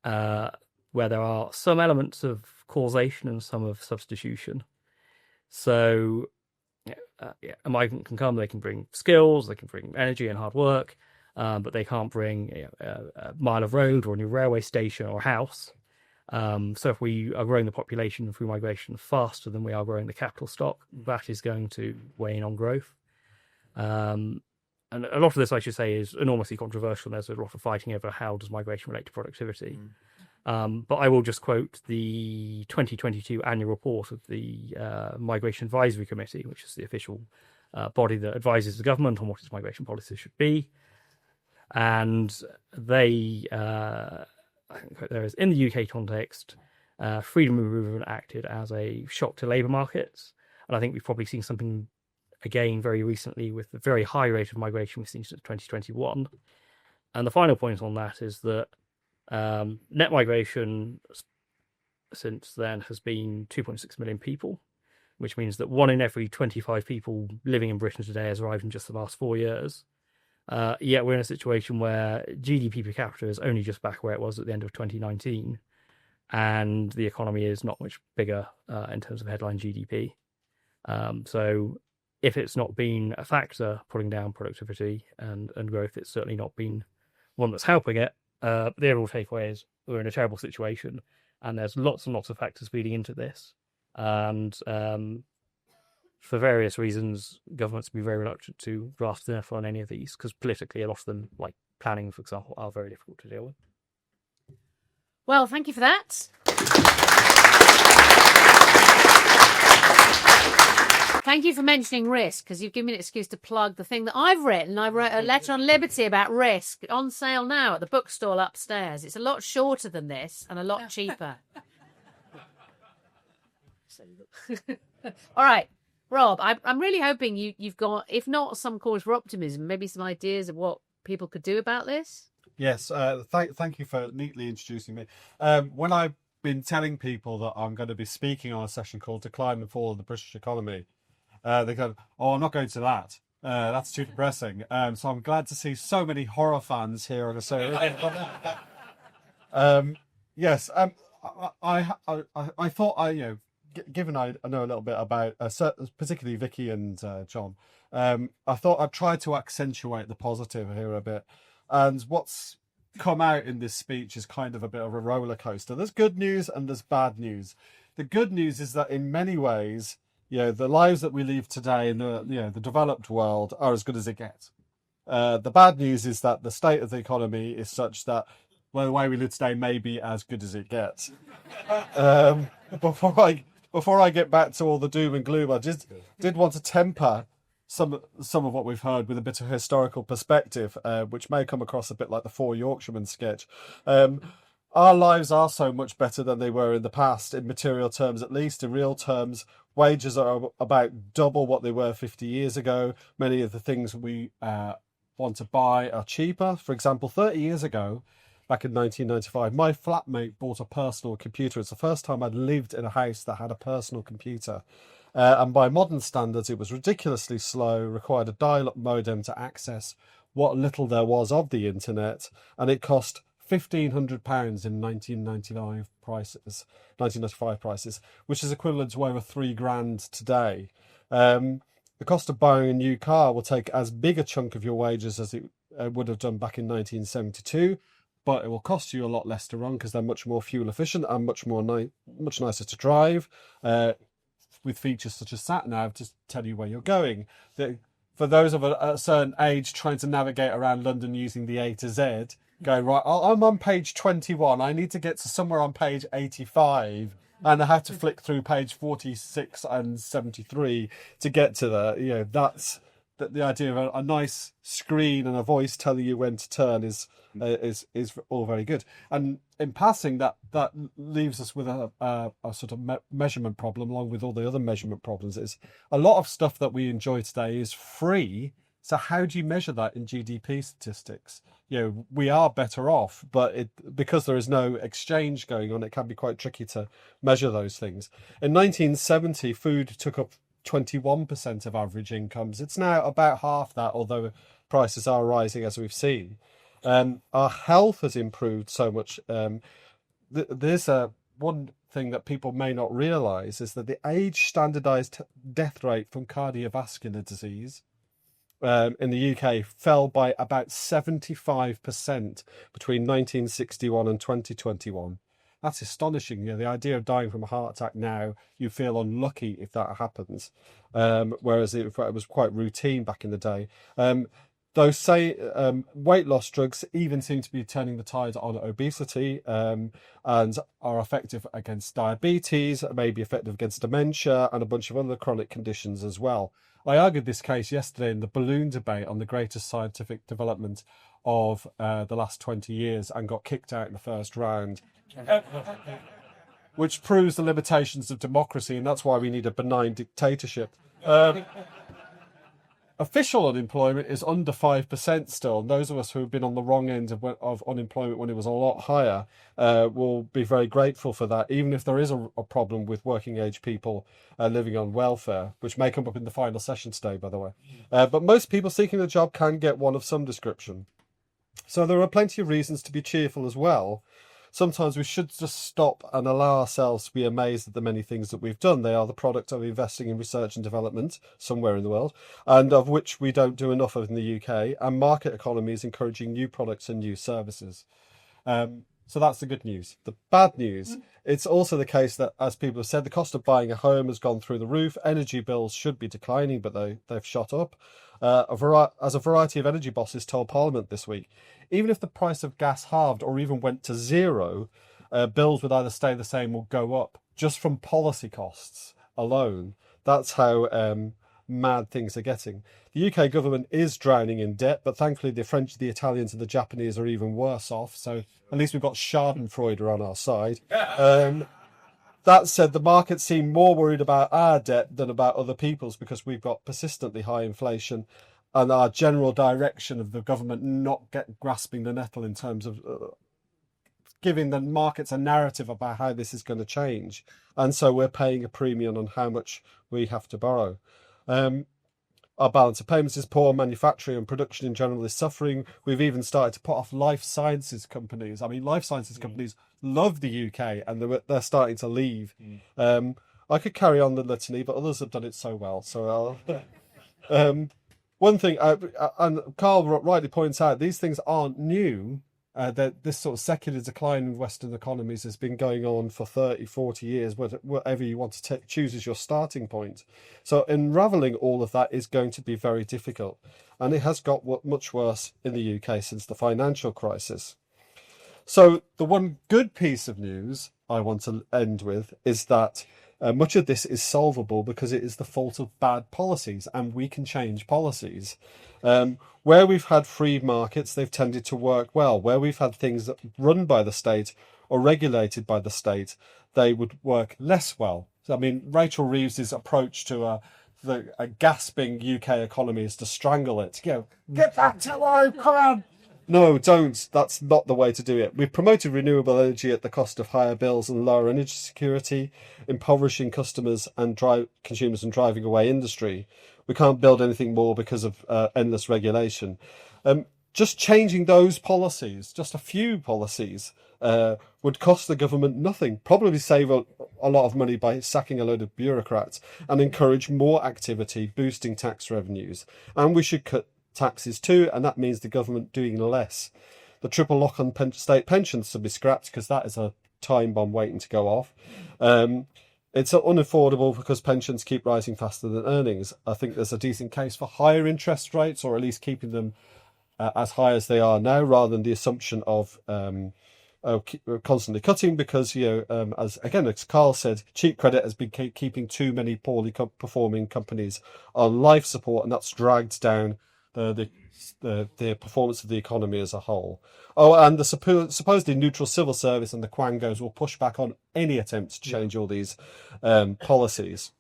where there are some elements of causation and some of substitution. So, migrants can come, they can bring skills, they can bring energy and hard work. but they can't bring a mile of road or a new railway station or a house. So if we are growing the population through migration faster than we are growing the capital stock, that is going to weigh in on growth. And a lot of this, I should say, is enormously controversial. There's a lot of fighting over how does migration relate to productivity. But I will just quote the 2022 annual report of the Migration Advisory Committee, which is the official body that advises the government on what its migration policy should be. And they, I think there is, in the UK context, freedom of movement acted as a shock to labour markets. And I think we've probably seen something again very recently with the very high rate of migration we've seen since 2021. And the final point on that is that net migration since then has been 2.6 million people, which means that 1 in every 25 people living in Britain today has arrived in just the last 4 years. Yet we're in a situation where GDP per capita is only just back where it was at the end of 2019, and the economy is not much bigger in terms of headline GDP. So if it's not been a factor pulling down productivity and growth, it's certainly not been one that's helping it. The overall takeaway is we're in a terrible situation, and there's lots and lots of factors feeding into this. And for various reasons, governments will be very reluctant to draft enough on any of these, because politically, a lot of them, like planning, for example, are very difficult to deal with. Well, thank you for that. Thank you for mentioning risk, because you've given me an excuse to plug the thing that I've written. I wrote a letter on liberty about risk, on sale now at the bookstall upstairs. It's a lot shorter than this and a lot cheaper. All right, Rob, I'm really hoping you've got, if not some cause for optimism, maybe some ideas of what people could do about this. Yes, thank you for neatly introducing me. When I've been telling people that I'm going to be speaking on a session called Decline and Fall of the British Economy, they go, "Oh, I'm not going to that. That's too depressing." So I'm glad to see so many horror fans here on a yes, I thought given I know a little bit about particularly Vicky and John, I thought I'd try to accentuate the positive here a bit. And what's come out in this speech is kind of a bit of a roller coaster. There's good news and there's bad news. The good news is that in many ways, the lives that we live today in the developed world are as good as it gets. The bad news is that the state of the economy is such that, well, the way we live today may be as good as it gets. Before I get back to all the doom and gloom, I just did want to temper some of what we've heard with a bit of historical perspective, which may come across a bit like the Four Yorkshiremen sketch. Our lives are so much better than they were in the past, in material terms at least. In real terms, wages are about double what they were 50 years ago. Many of the things we want to buy are cheaper. For example, 30 years ago, back in 1995, my flatmate bought a personal computer. It's the first time I'd lived in a house that had a personal computer. And by modern standards, it was ridiculously slow, required a dial-up modem to access what little there was of the internet, and it cost £1,500 in 1995 prices, which is equivalent to over £3,000 today. The cost of buying a new car will take as big a chunk of your wages as it would have done back in 1972, but it will cost you a lot less to run because they're much more fuel efficient and much nicer to drive, with features such as sat-nav to tell you where you're going. For those of a certain age trying to navigate around London using the A to Z, going, right, I'm on page 21, I need to get to somewhere on page 85, and I have to flick through page 46 and 73 to get to there. That's the idea of a nice screen and a voice telling you when to turn is all very good. And in passing, that leaves us with a sort of measurement problem, along with all the other measurement problems. Is a lot of stuff that we enjoy today is free. So how do you measure that in GDP statistics? We are better off, but because there is no exchange going on, it can be quite tricky to measure those things. In 1970, food took up 21% of average incomes. It's now about half that, although prices are rising, as we've seen. Our health has improved so much. There's one thing that people may not realise is that the age standardised death rate from cardiovascular disease in the UK fell by about 75% between 1961 and 2021. That's astonishing. You know, the idea of dying from a heart attack now, you feel unlucky if that happens, whereas it was quite routine back in the day. Those weight loss drugs even seem to be turning the tide on obesity, and are effective against diabetes, may be effective against dementia and a bunch of other chronic conditions as well. I argued this case yesterday in the balloon debate on the greatest scientific development of the last 20 years and got kicked out in the first round, which proves the limitations of democracy, and that's why we need a benign dictatorship. Official unemployment is under 5% still. And those of us who have been on the wrong end of unemployment when it was a lot higher will be very grateful for that, even if there is a problem with working age people living on welfare, which may come up in the final session today, by the way. But most people seeking a job can get one of some description. So there are plenty of reasons to be cheerful as well. Sometimes we should just stop and allow ourselves to be amazed at the many things that we've done. They are the product of investing in research and development somewhere in the world, and of which we don't do enough of in the UK, and market economies encouraging new products and new services. So that's the good news. The bad news, it's also the case that, as people have said, the cost of buying a home has gone through the roof. Energy bills should be declining, but they've shot up. As a variety of energy bosses told Parliament this week, even if the price of gas halved or even went to zero, bills would either stay the same or go up, just from policy costs alone. That's how mad things are getting. The UK government is drowning in debt, but thankfully the French, the Italians and the Japanese are even worse off, so at least we've got Schadenfreude on our side. That said, the markets seem more worried about our debt than about other people's, because we've got persistently high inflation and our general direction of the government not grasping the nettle in terms of giving the markets a narrative about how this is going to change. And so we're paying a premium on how much we have to borrow. Our balance of payments is poor. Manufacturing and production in general is suffering. We've even started to put off life sciences companies. I mean, life sciences companies love the UK and they're starting to leave. I could carry on the litany, but others have done it so well. So I'll... one thing, and Karl rightly points out, these things aren't new. That this sort of secular decline in Western economies has been going on for 30, 40 years, whatever you want to choose as your starting point. So unravelling all of that is going to be very difficult. And it has got much worse in the UK since the financial crisis. So the one good piece of news I want to end with is that much of this is solvable because it is the fault of bad policies, and we can change policies. Where we've had free markets, they've tended to work well. Where we've had things that run by the state or regulated by the state, they would work less well. So, I mean, Rachel Reeves's approach to a gasping UK economy is to strangle it. You know, get back to life, come on! No, don't. That's not the way to do it. We've promoted renewable energy at the cost of higher bills and lower energy security, impoverishing customers and consumers and driving away industry. We can't build anything more because of endless regulation. Just changing those policies, just a few policies, would cost the government nothing. Probably save a lot of money by sacking a load of bureaucrats and encourage more activity, boosting tax revenues. And we should cut taxes too, and that means the government doing less. The triple lock on state pensions should be scrapped because that is a time bomb waiting to go off. It's unaffordable because pensions keep rising faster than earnings. I think there's a decent case for higher interest rates, or at least keeping them as high as they are now, rather than the assumption of constantly cutting, because, as Karl said, cheap credit has been keeping too many poorly performing companies on life support, and that's dragged down the performance of the economy as a whole. Oh, and the supposedly neutral civil service and the quangos will push back on any attempt to change all these policies.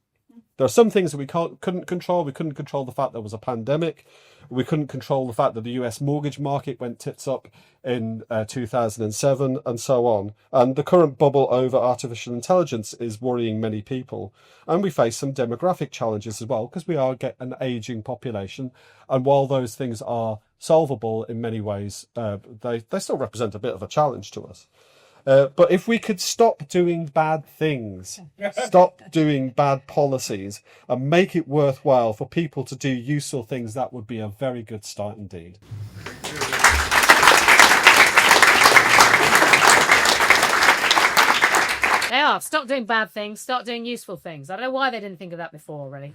There are some things that we couldn't control. We couldn't control the fact there was a pandemic. We couldn't control the fact that the US mortgage market went tits up in 2007 and so on. And the current bubble over artificial intelligence is worrying many people. And we face some demographic challenges as well, because we are an ageing population. And while those things are solvable in many ways, they still represent a bit of a challenge to us. But if we could stop doing bad things, stop doing bad policies, and make it worthwhile for people to do useful things, that would be a very good start indeed. They are. Stop doing bad things. Start doing useful things. I don't know why they didn't think of that before, really.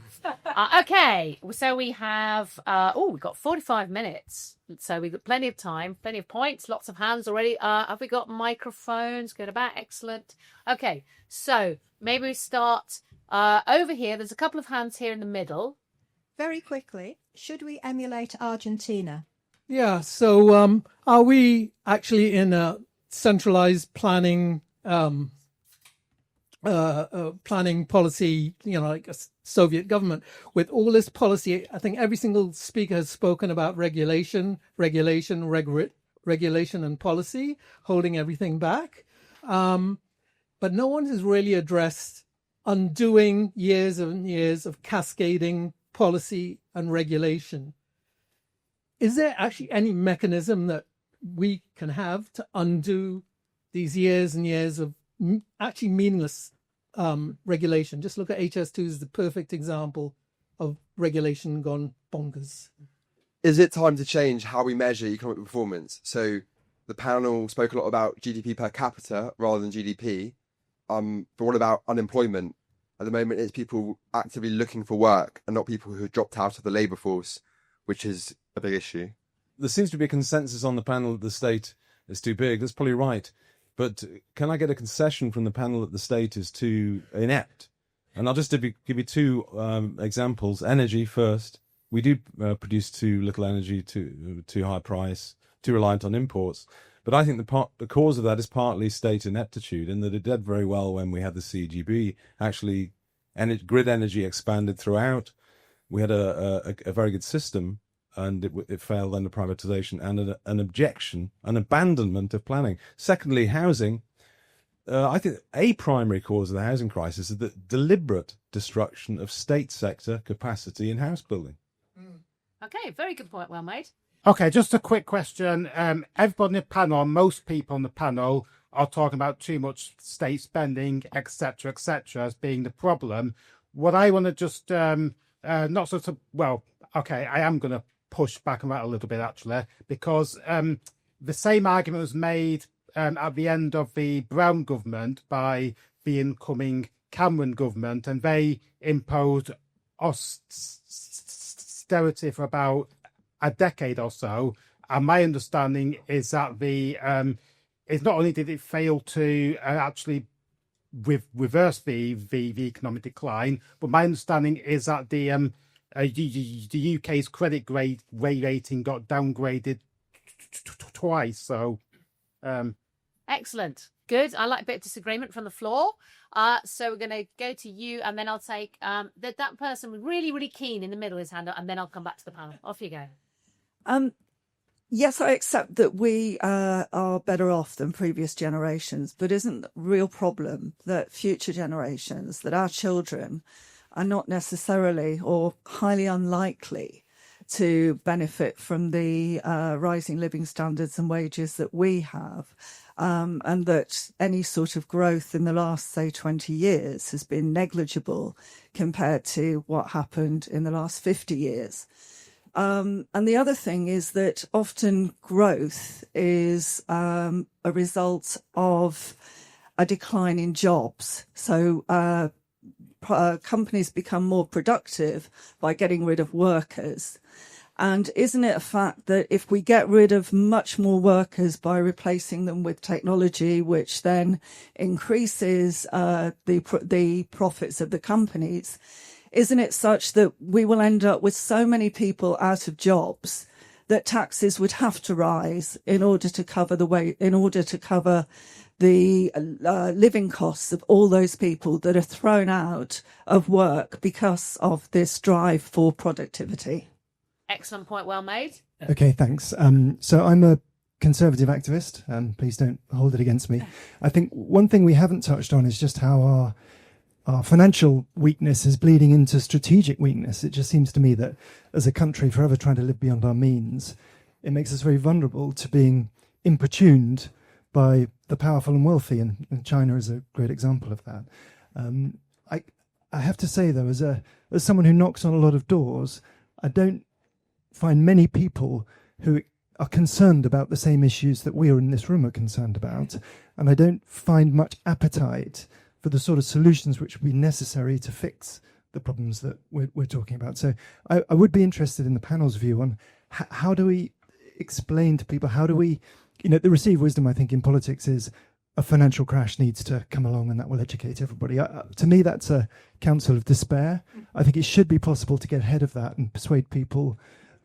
Okay. So we have, we've got 45 minutes. So we've got plenty of time, plenty of points, lots of hands already. Have we got microphones? Good about. Excellent. Okay. So maybe we start over here. There's a couple of hands here in the middle. Very quickly, should we emulate Argentina? Yeah. So are we actually in a centralized planning planning policy, like a Soviet government with all this policy? I think every single speaker has spoken about regulation and policy, holding everything back. But no one has really addressed undoing years and years of cascading policy and regulation. Is there actually any mechanism that we can have to undo these years and years of actually meaningless regulation? Just look at HS2 as the perfect example of regulation gone bonkers. Is it time to change how we measure economic performance? So the panel spoke a lot about GDP per capita rather than GDP. But what about unemployment? At the moment, it's people actively looking for work and not people who have dropped out of the labour force, which is a big issue. There seems to be a consensus on the panel that the state is too big. That's probably right. But can I get a concession from the panel that the state is too inept? And I'll just give you two examples. Energy first. We do produce too little energy, too high price, too reliant on imports. But I think the cause of that is partly state ineptitude, in that it did very well when we had the CGB. Actually, grid energy expanded throughout. We had a very good system, and it failed under privatization and an objection, an abandonment of planning. Secondly, housing. I think a primary cause of the housing crisis is the deliberate destruction of state sector capacity in house building. Okay, very good point, well made. Okay, just a quick question. Everybody on the panel, most people on the panel, are talking about too much state spending, etc., as being the problem. What I want to just, I am going to push back on that a little bit, actually, because the same argument was made at the end of the Brown government by the incoming Cameron government, and they imposed austerity for about a decade or so. And my understanding is that is not only did it fail to actually reverse the economic decline, but my understanding is that the UK's credit grade rating got downgraded twice. So, excellent, good. I like a bit of disagreement from the floor. So we're going to go to you, and then I'll take that person really, really keen in the middle his hand up, and then I'll come back to the panel. Off you go. Yes, I accept that we are better off than previous generations, but isn't the real problem that future generations, that our children are not necessarily or highly unlikely to benefit from the rising living standards and wages that we have, and that any sort of growth in the last, say, 20 years has been negligible compared to what happened in the last 50 years. And the other thing is that often growth is a result of a decline in jobs. So companies become more productive by getting rid of workers. And isn't it a fact that if we get rid of much more workers by replacing them with technology, which then increases the profits of the companies, isn't it such that we will end up with so many people out of jobs that taxes would have to rise in order to cover the living costs of all those people that are thrown out of work because of this drive for productivity? Excellent point, well made. Okay, thanks. So I'm a conservative activist, and please don't hold it against me. I think one thing we haven't touched on is just how our financial weakness is bleeding into strategic weakness. It just seems to me that as a country forever trying to live beyond our means, it makes us very vulnerable to being importuned by the powerful and wealthy, and China is a great example of that. I have to say, though, as someone who knocks on a lot of doors, I don't find many people who are concerned about the same issues that we are in this room are concerned about, and I don't find much appetite for the sort of solutions which would be necessary to fix the problems that we're talking about. So I would be interested in the panel's view on how do we explain to people, how do we, the received wisdom, I think, in politics is a financial crash needs to come along and that will educate everybody. To me, that's a counsel of despair. I think it should be possible to get ahead of that and persuade people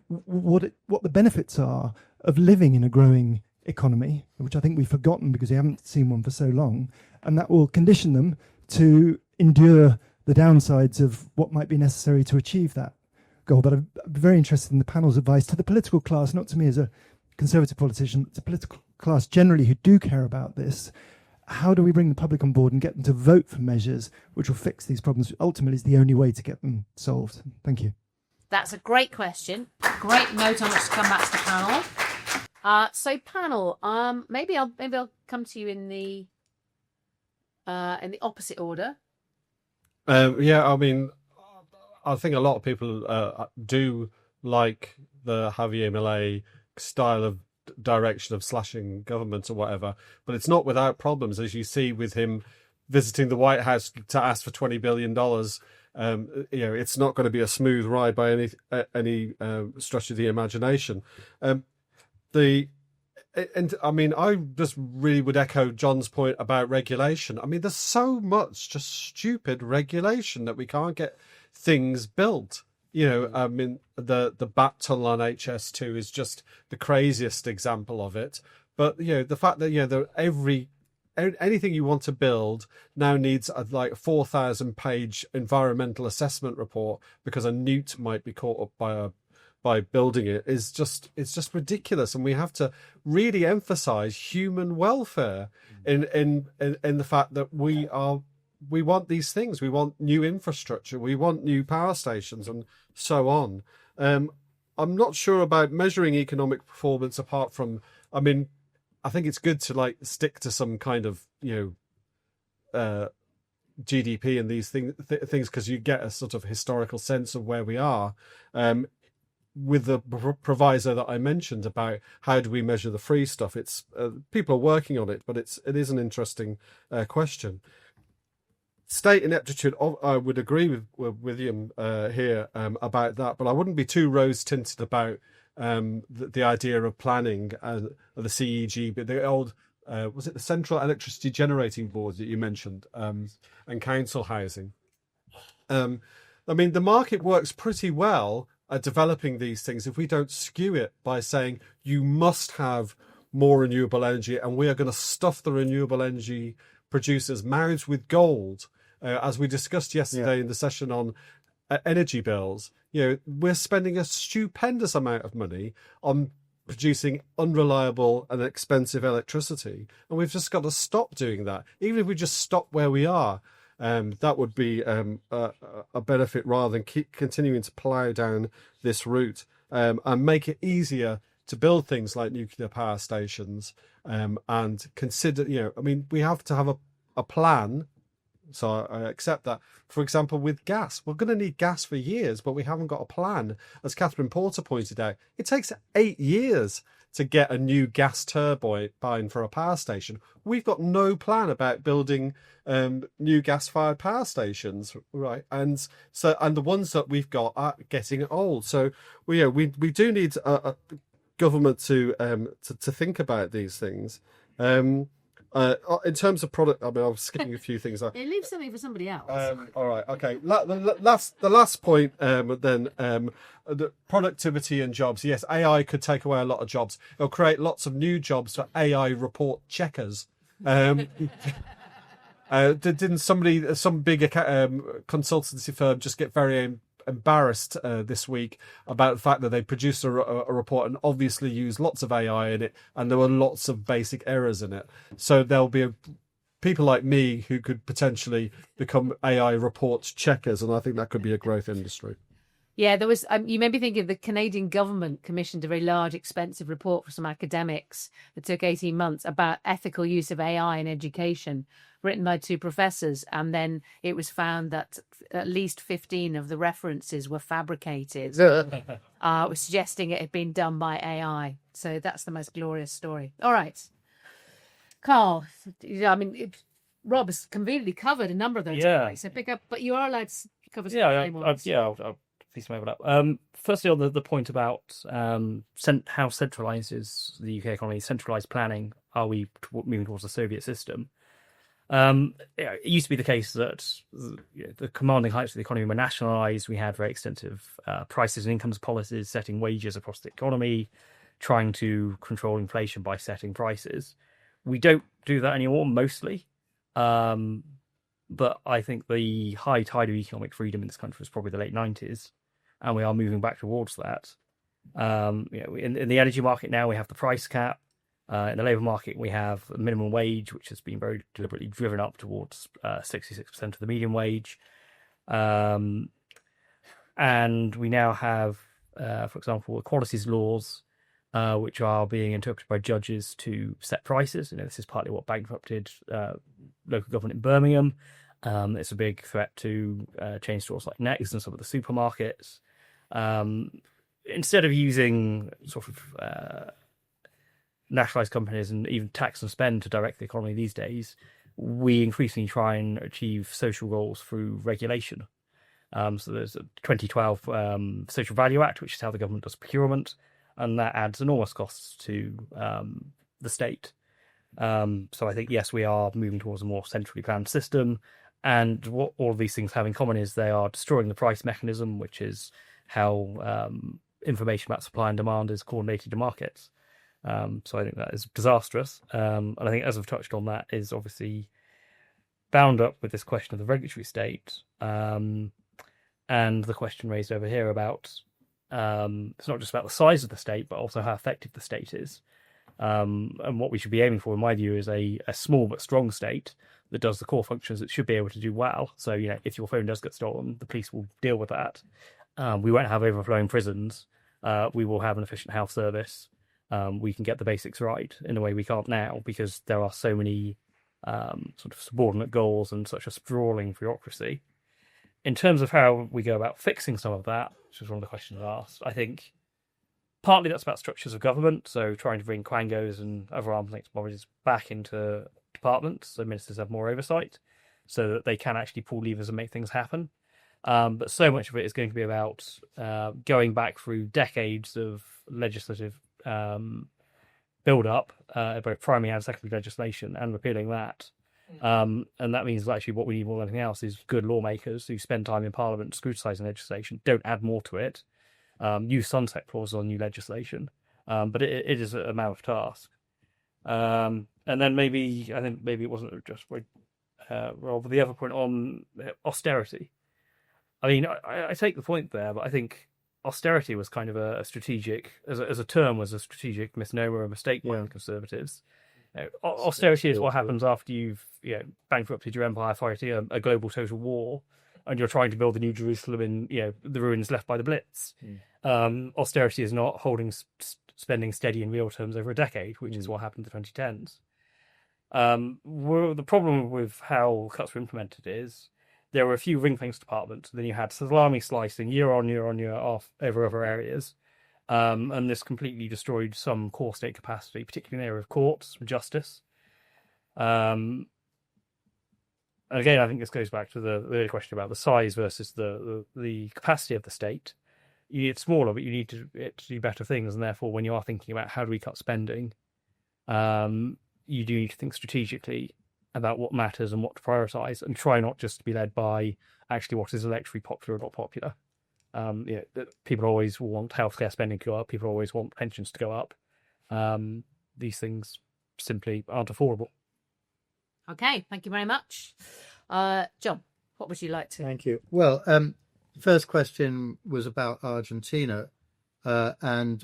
what the benefits are of living in a growing economy, which I think we've forgotten because we haven't seen one for so long, and that will condition them to endure the downsides of what might be necessary to achieve that goal. But I'm very interested in the panel's advice to the political class, not to me as a Conservative politician, but to political class generally who do care about this. How do we bring the public on board and get them to vote for measures which will fix these problems? Ultimately, is the only way to get them solved. Thank you. That's a great question. Great note on which to come back to the panel. So panel, maybe I'll come to you in the opposite order. Yeah, I mean, I think a lot of people do like the Javier Milei style of direction of slashing government or whatever, but it's not without problems, as you see with him visiting the White House to ask for $20 billion. It's not going to be a smooth ride by any stretch of the imagination. I just really would echo John's point about regulation. I mean, there's so much just stupid regulation that we can't get things built. I mean, the bat tunnel on HS2 is just the craziest example of it. But, the fact that, anything you want to build now needs a 4,000-page environmental assessment report because a newt might be caught up by building it's just ridiculous. And we have to really emphasize human welfare in the fact that we want these things. We want new infrastructure. We want new power stations and so on. I'm not sure about measuring economic performance apart from, I think it's good to stick to some kind of, GDP and these things because you get a sort of historical sense of where we are. With the proviso that I mentioned about how do we measure the free stuff, it's people are working on it, but it is an interesting question. State ineptitude, I would agree with William here about that, but I wouldn't be too rose-tinted about the idea of planning the CEG, but the old, was it the Central Electricity Generating Board that you mentioned, and council housing. The market works pretty well at developing these things if we don't skew it by saying you must have more renewable energy and we are going to stuff the renewable energy producers' mouths with gold. As we discussed yesterday in the session on energy bills, we're spending a stupendous amount of money on producing unreliable and expensive electricity, and we've just got to stop doing that. Even if we just stop where we are, that would be a benefit rather than keep continuing to plough down this route and make it easier to build things like nuclear power stations and consider, we have to have a plan. So I accept that. For example, with gas, we're going to need gas for years, but we haven't got a plan. As Catherine Porter pointed out, it takes 8 years to get a new gas turbine for a power station. We've got no plan about building new gas-fired power stations, right? And the ones that we've got are getting old. So we do need a government to think about these things. In terms of product, I was skipping a few things. It leaves something for somebody else. All right, okay. The last point, the productivity and jobs. Yes, AI could take away a lot of jobs. It'll create lots of new jobs for AI report checkers. Didn't some big consultancy firm just get very embarrassed this week about the fact that they produced a report and obviously used lots of AI in it, and there were lots of basic errors in it. So there'll be people like me who could potentially become AI report checkers, and I think that could be a growth industry. Yeah, there was. You made me think of the Canadian government commissioned a very large, expensive report for some academics that took 18 months about ethical use of AI in education, written by 2 professors. And then it was found that at least 15 of the references were fabricated, suggesting it had been done by AI. So that's the most glorious story. All right. Karl, I mean, Rob has conveniently covered a number of those topics. So pick up, but you are allowed to cover some I'll please move it up. Firstly, on the point about how centralised is the UK economy, centralised planning, are we moving towards the Soviet system? It used to be the case that the commanding heights of the economy were nationalised. We had very extensive prices and incomes policies setting wages across the economy, trying to control inflation by setting prices. We don't do that anymore, mostly. But I think the high tide of economic freedom in this country was probably the late 90s, and we are moving back towards that. In the energy market now, we have the price cap. In the labour market, we have a minimum wage, which has been very deliberately driven up towards 66% of the median wage. And we now have, for example, equalities laws, which are being interpreted by judges to set prices. This is partly what bankrupted local government in Birmingham. It's a big threat to chain stores like Next and some of the supermarkets. Instead of using sort of nationalised companies and even tax and spend to direct the economy these days, we increasingly try and achieve social goals through regulation. So there's a 2012 Social Value Act, which is how the government does procurement, and that adds enormous costs to the state. So I think, yes, we are moving towards a more centrally planned system. And what all of these things have in common is they are destroying the price mechanism, which is how information about supply and demand is coordinated to markets. So I think that is disastrous. And I think, as I've touched on, that is obviously bound up with this question of the regulatory state, and the question raised over here about it's not just about the size of the state, but also how effective the state is. And what we should be aiming for, in my view, is a small but strong state that does the core functions that should be able to do well. So, if your phone does get stolen, the police will deal with that. We won't have overflowing prisons. We will have an efficient health service. We can get the basics right in a way we can't now, because there are so many sort of subordinate goals and such a sprawling bureaucracy. In terms of how we go about fixing some of that, which was one of the questions asked, I think partly that's about structures of government, so trying to bring quangos and other arms length bodies back into departments so ministers have more oversight, so that they can actually pull levers and make things happen. But so much of it is going to be about going back through decades of legislative build-up, both primary and secondary legislation, and repealing that. And that means actually what we need more than anything else is good lawmakers who spend time in Parliament scrutinising legislation, don't add more to it, use sunset clauses on new legislation. But it is a mammoth task. And then maybe it wasn't just Rob, the other point on austerity. I mean, I take the point there, but I think austerity was kind of a strategic, as a term, was a strategic misnomer, a mistake by Conservatives. Austerity is what happens after you've bankrupted your empire, fighting a global total war, and you're trying to build the new Jerusalem in the ruins left by the Blitz. Austerity is not holding spending steady in real terms over a decade, which is what happened in the 2010s. The problem with how cuts were implemented is there were a few ring-fenced departments, then you had salami slicing year on year on year off over other areas. And this completely destroyed some core state capacity, particularly in the area of courts and justice. And again, I think this goes back to the question about the size versus the capacity of the state. You need it smaller, but you need to do better things. And therefore, when you are thinking about how do we cut spending, you do need to think strategically about what matters and what to prioritise, and try not just to be led by actually what is electorally popular or not popular. People always want healthcare spending to go up. People always want pensions to go up. These things simply aren't affordable. Okay, thank you very much. John, what would you like to? Thank you. Well, the first question was about Argentina, and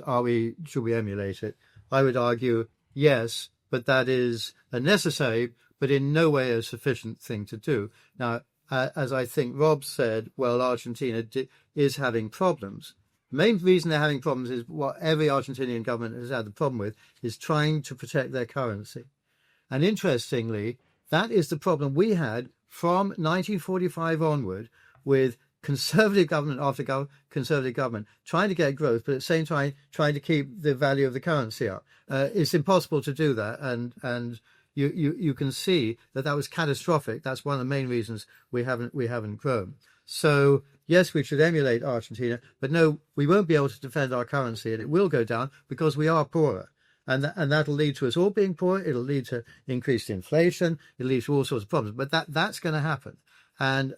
should we emulate it? I would argue yes, but that is a necessary, but in no way a sufficient thing to do. Now, as I think Rob said, well, Argentina is having problems. The main reason they're having problems is what every Argentinian government has had the problem with, is trying to protect their currency. And interestingly, that is the problem we had from 1945 onward, with conservative government after conservative government trying to get growth, but at the same time trying to keep the value of the currency up. It's impossible to do that, and you can see that was catastrophic. That's one of the main reasons we haven't grown. So yes, we should emulate Argentina, but no, we won't be able to defend our currency, and it will go down because we are poorer. And that'll lead to us all being poor. It'll lead to increased inflation. It'll lead to all sorts of problems. But that's going to happen. And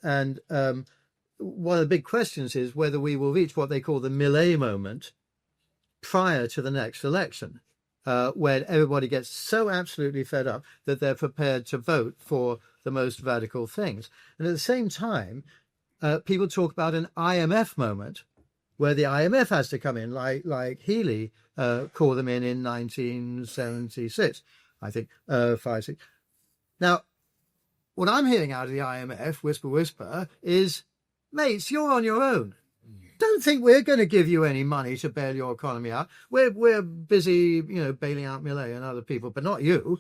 one of the big questions is whether we will reach what they call the Millet moment prior to the next election, when everybody gets so absolutely fed up that they're prepared to vote for the most radical things. And at the same time, people talk about an IMF moment, where the IMF has to come in, like Healy called them in 1976, I think, 5-6. Now, what I'm hearing out of the IMF, whisper, is, mates, you're on your own. Don't think we're going to give you any money to bail your economy out. We're busy, bailing out Millet and other people, but not you.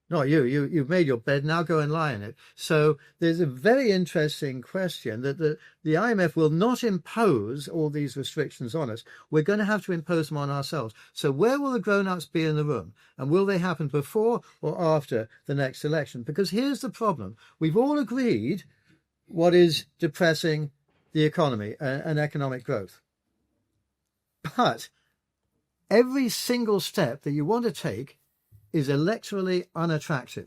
Not you. You've made your bed, now go and lie in it. So there's a very interesting question that the IMF will not impose all these restrictions on us. We're going to have to impose them on ourselves. So where will the grown-ups be in the room? And will they happen before or after the next election? Because here's the problem. We've all agreed what is depressing the economy and economic growth. But every single step that you want to take is electorally unattractive.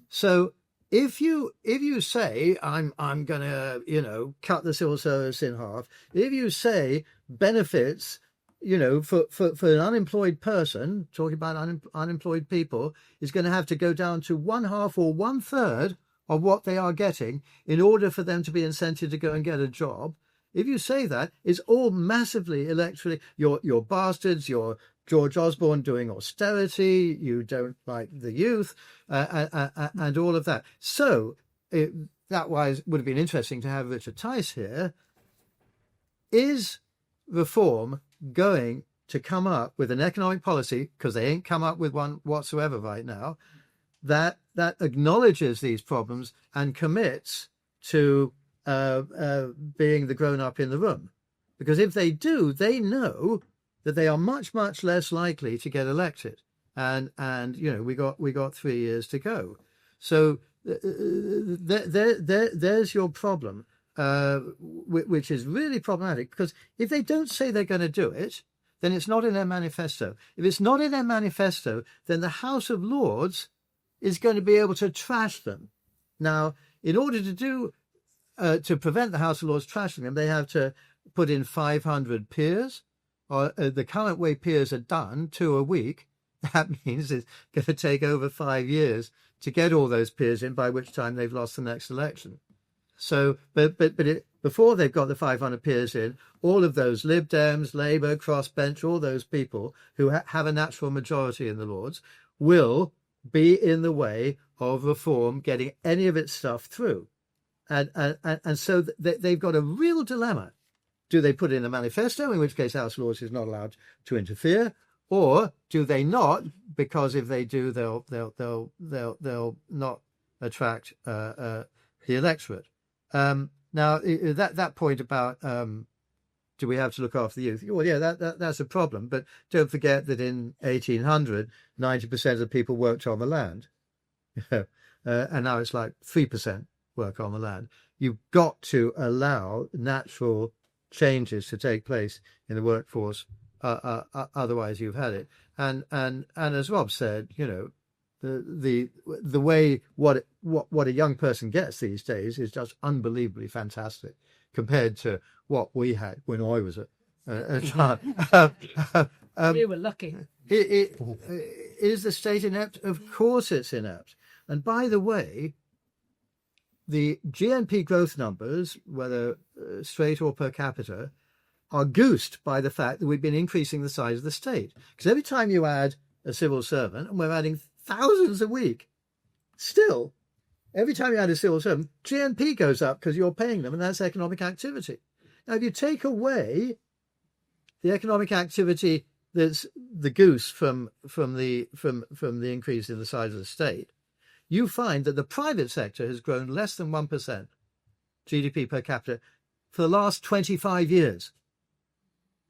So if you say I'm going to cut the civil service in half, if you say benefits for an unemployed person, talking about unemployed people, is going to have to go down to 1/2 or 1/3 of what they are getting in order for them to be incented to go and get a job. If you say that, it's all massively electorally. You're bastards. You're George Osborne doing austerity. You don't like the youth, and all of that. So that wise would have been interesting to have Richard Tice here. Is reform going to come up with an economic policy, because they ain't come up with one whatsoever right now, that acknowledges these problems and commits to being the grown-up in the room? Because if they do, they know that they are much, much less likely to get elected. And we got 3 years to go. So there's your problem, which is really problematic, because if they don't say they're going to do it, then it's not in their manifesto. If it's not in their manifesto, then the House of Lords is going to be able to trash them. Now, in order to prevent the House of Lords trashing them, they have to put in 500 peers. Or the current way peers are done, 2 a week. That means it's going to take over 5 years to get all those peers in, by which time they've lost the next election. So, before they've got the 500 peers in, all of those Lib Dems, Labour, Crossbench, all those people who have a natural majority in the Lords will be in the way of reform getting any of its stuff through. And so they've got a real dilemma. Do they put in a manifesto, in which case House of Lords is not allowed to interfere, or do they not? Because if they do, they'll not attract the electorate. Now that point about do we have to look after the youth? Well, yeah, that's a problem. But don't forget that in 1800, 90% of the people worked on the land, and now it's like 3% work on the land. You've got to allow natural changes to take place in the workforce, otherwise you've had it. And as Rob said, the way what a young person gets these days is just unbelievably fantastic compared to what we had when I was a child. We were lucky. Is the state inept? Of course it's inept. And by the way, the GNP growth numbers, whether straight or per capita, are goosed by the fact that we've been increasing the size of the state. Because every time you add a civil servant, and we're adding thousands a week, still, every time you add a civil servant, GNP goes up because you're paying them, and that's economic activity. Now, if you take away the economic activity that's the goose from the increase in the size of the state, you find that the private sector has grown less than 1% GDP per capita for the last 25 years.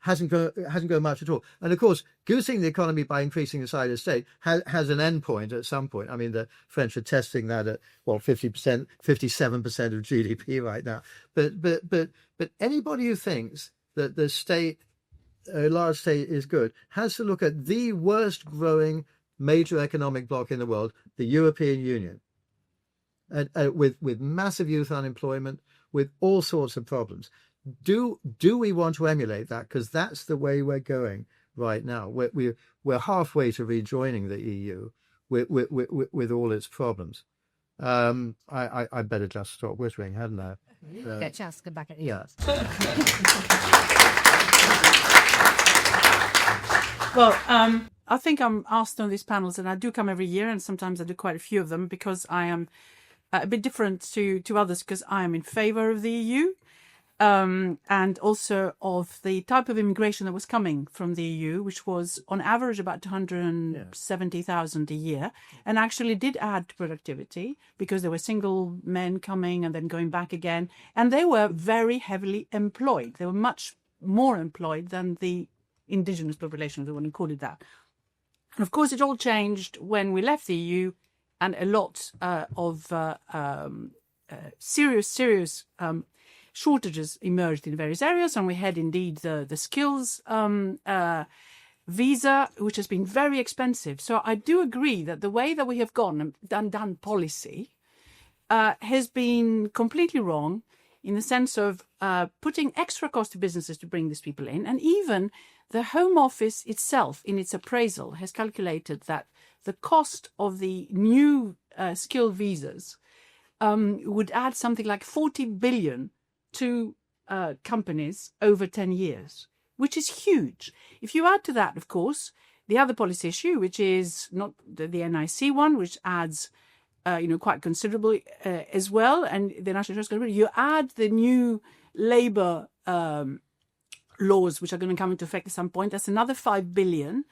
Hasn't grown much at all. And of course, goosing the economy by increasing the size of the state has an end point at some point. I mean, the French are testing that at 50%, 57% of GDP right now. But anybody who thinks that the state, a large state, is good has to look at the worst growing major economic bloc in the world, the European Union, and with massive youth unemployment, with all sorts of problems. Do we want to emulate that? Because that's the way we're going right now. We're halfway to rejoining the EU with all its problems. I better just stop whittering, hadn't I? Get Chas to back at you. Yeah. Well, I think I'm asked on these panels, and I do come every year, and sometimes I do quite a few of them because I am a bit different to others because I am in favour of the EU. And also of the type of immigration that was coming from the EU, which was on average about 270,000 a year, and actually did add to productivity because there were single men coming and then going back again. And they were very heavily employed. They were much more employed than the indigenous population, if they want to call it that. And of course, it all changed when we left the EU, and a lot of serious shortages emerged in various areas, and we had indeed the skills visa, which has been very expensive. So I do agree that the way that we have gone and done policy has been completely wrong in the sense of putting extra cost to businesses to bring these people in. And even the Home Office itself, in its appraisal, has calculated that the cost of the new skill visas would add something like 40 billion to companies over 10 years, which is huge. If you add to that, of course, the other policy issue, which is not the NIC one, which adds, quite considerably as well, and the National Insurance Company, you add the new labour laws, which are going to come into effect at some point, that's another 5 billion.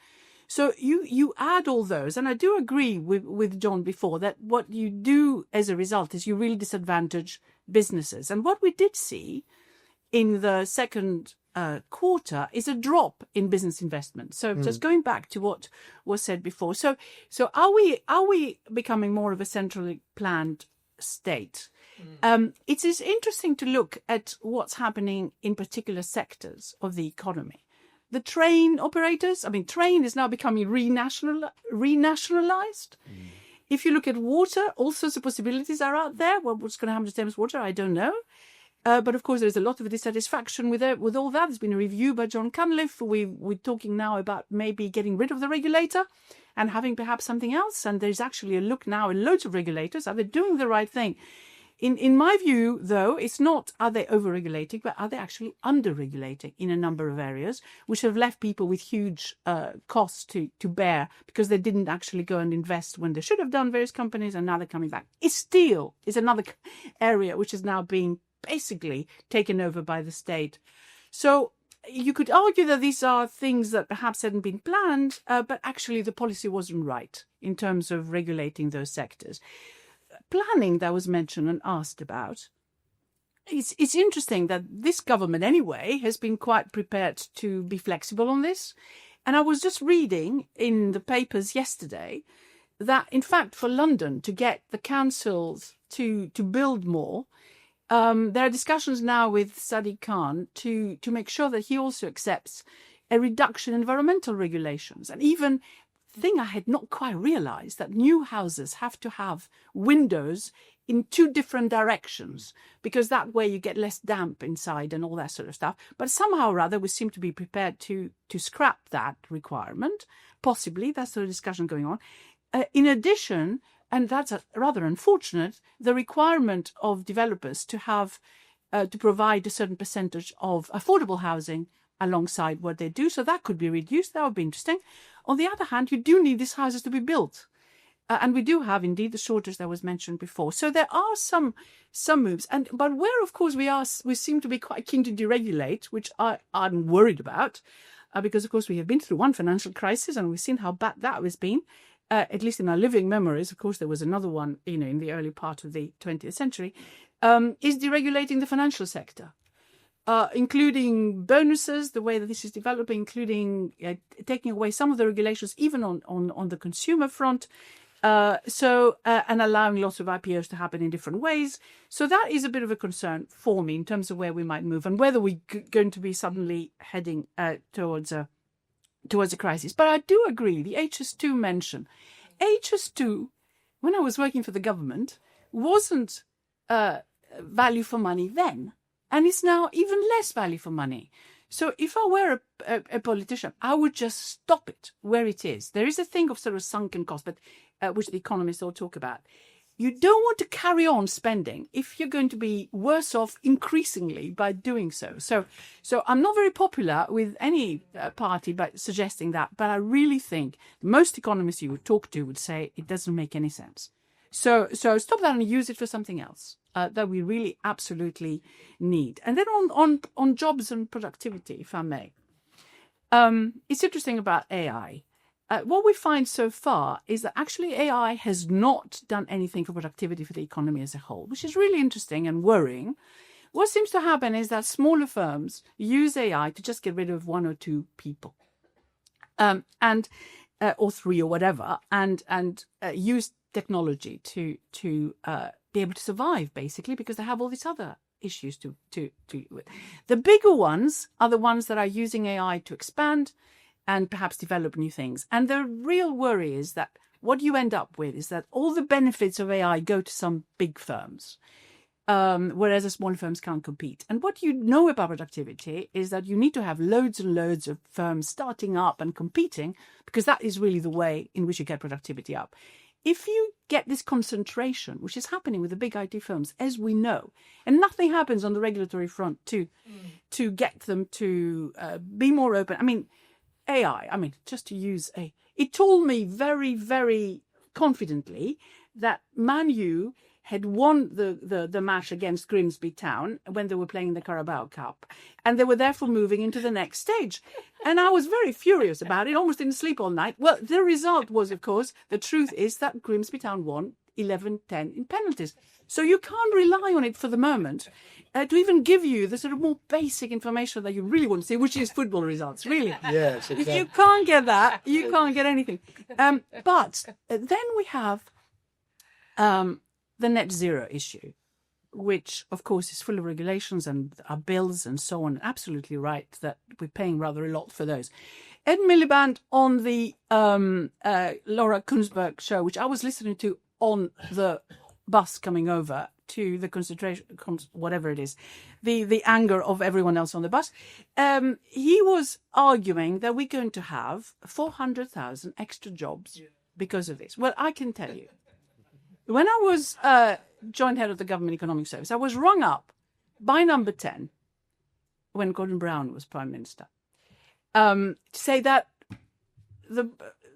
So you add all those, and I do agree with John before that what you do as a result is you really disadvantage businesses. And what we did see in the second quarter is a drop in business investment. So just going back to what was said before. So are we becoming more of a centrally planned state? It is interesting to look at what's happening in particular sectors of the economy. The train operators, train is now becoming renationalized. If you look at water, all sorts of possibilities are out there. Well, what's going to happen to Thames Water, I don't know. But of course, there's a lot of dissatisfaction with all that. There's been a review by John Cunliffe. We're talking now about maybe getting rid of the regulator and having perhaps something else. And there's actually a look now at loads of regulators. Are they doing the right thing? In my view, though, it's not are they over-regulating, but are they actually under-regulating in a number of areas, which have left people with huge costs to bear because they didn't actually go and invest when they should have done, various companies, and now they're coming back. Steel is another area which is now being basically taken over by the state. So you could argue that these are things that perhaps hadn't been planned, but actually the policy wasn't right in terms of regulating those sectors. Planning that was mentioned and asked about, it's interesting that this government anyway has been quite prepared to be flexible on this. And I was just reading in the papers yesterday that in fact for London to get the councils to build more, there are discussions now with Sadiq Khan to make sure that he also accepts a reduction in environmental regulations. And even thing I had not quite realized that new houses have to have windows in two different directions because that way you get less damp inside and all that sort of stuff. But somehow or other we seem to be prepared to scrap that requirement. Possibly that's the discussion going on. In addition, and that's rather unfortunate, the requirement of developers to have to provide a certain percentage of affordable housing alongside what they do. So that could be reduced. That would be interesting. On the other hand, you do need these houses to be built. And we do have indeed the shortage that was mentioned before. So there are some moves, but where of course we seem to be quite keen to deregulate, which I'm worried about, because of course we have been through one financial crisis and we've seen how bad that has been. At least in our living memories. Of course, there was another one, in the early part of the 20th century. Is deregulating the financial sector, including bonuses, the way that this is developing, including taking away some of the regulations, even on the consumer front. And allowing lots of IPOs to happen in different ways. So that is a bit of a concern for me in terms of where we might move and whether we're going to be suddenly heading towards a crisis. But I do agree, the HS2 mention. HS2, when I was working for the government, wasn't value for money then. And it's now even less value for money. So if I were a politician, I would just stop it where it is. There is a thing of sort of sunken cost, but which the economists all talk about. You don't want to carry on spending if you're going to be worse off increasingly by doing so. So I'm not very popular with any party by suggesting that, but I really think most economists you would talk to would say it doesn't make any sense. So stop that and use it for something else that we really absolutely need. And then on jobs and productivity, if I may. It's interesting about AI. What we find so far is that actually AI has not done anything for productivity for the economy as a whole, which is really interesting and worrying. What seems to happen is that smaller firms use AI to just get rid of one or two people, or three or whatever, and use technology to be able to survive, basically, because they have all these other issues to with. The bigger ones are the ones that are using AI to expand and perhaps develop new things. And the real worry is that what you end up with is that all the benefits of AI go to some big firms, whereas the small firms can't compete. And what you know about productivity is that you need to have loads and loads of firms starting up and competing, because that is really the way in which you get productivity up. If you get this concentration, which is happening with the big IT firms, as we know, and nothing happens on the regulatory front to get them to be more open. I mean, AI, just to use it told me very, very confidently that Man U had won the match against Grimsby Town when they were playing the Carabao Cup, and they were therefore moving into the next stage. And I was very furious about it, almost didn't sleep all night. Well, the result was, of course, the truth is that Grimsby Town won 11-10 in penalties. So you can't rely on it for the moment to even give you the sort of more basic information that you really want to see, which is football results, really. Yes, exactly. If you can't get that, you can't get anything. But then we have the net zero issue, which, of course, is full of regulations and our bills and so on. Absolutely right that we're paying rather a lot for those. Ed Miliband on the Laura Kunzberg show, which I was listening to on the bus coming over to the concentration, whatever it is, the anger of everyone else on the bus. He was arguing that we're going to have 400,000 extra jobs because of this. Well, I can tell you, when I was joint head of the Government Economic Service, I was rung up by Number 10 when Gordon Brown was Prime Minister to say that the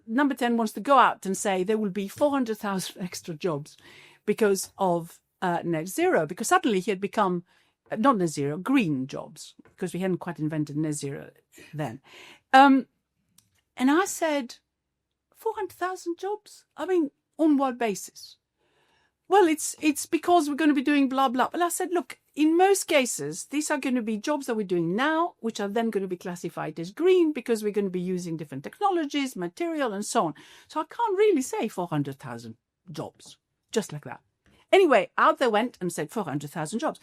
Number 10 wants to go out and say there will be 400,000 extra jobs because of net zero, because suddenly he had become, not net zero, green jobs, because we hadn't quite invented net zero then. And I said, 400,000 jobs? On what basis? Well, it's because we're going to be doing blah, blah. Well, I said, look, in most cases, these are going to be jobs that we're doing now, which are then going to be classified as green because we're going to be using different technologies, material, and so on. So I can't really say 400,000 jobs, just like that. Anyway, out they went and said 400,000 jobs.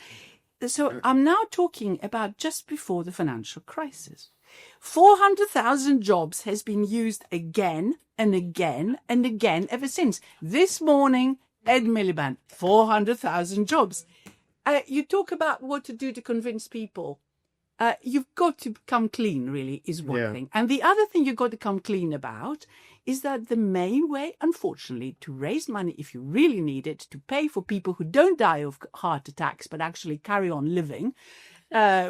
So I'm now talking about just before the financial crisis. 400,000 jobs has been used again and again and again ever since. This morning, Ed Miliband, 400,000 jobs. You talk about what to do to convince people. You've got to come clean, really, is one thing. And the other thing you've got to come clean about is that the main way, unfortunately, to raise money, if you really need it, to pay for people who don't die of heart attacks but actually carry on living,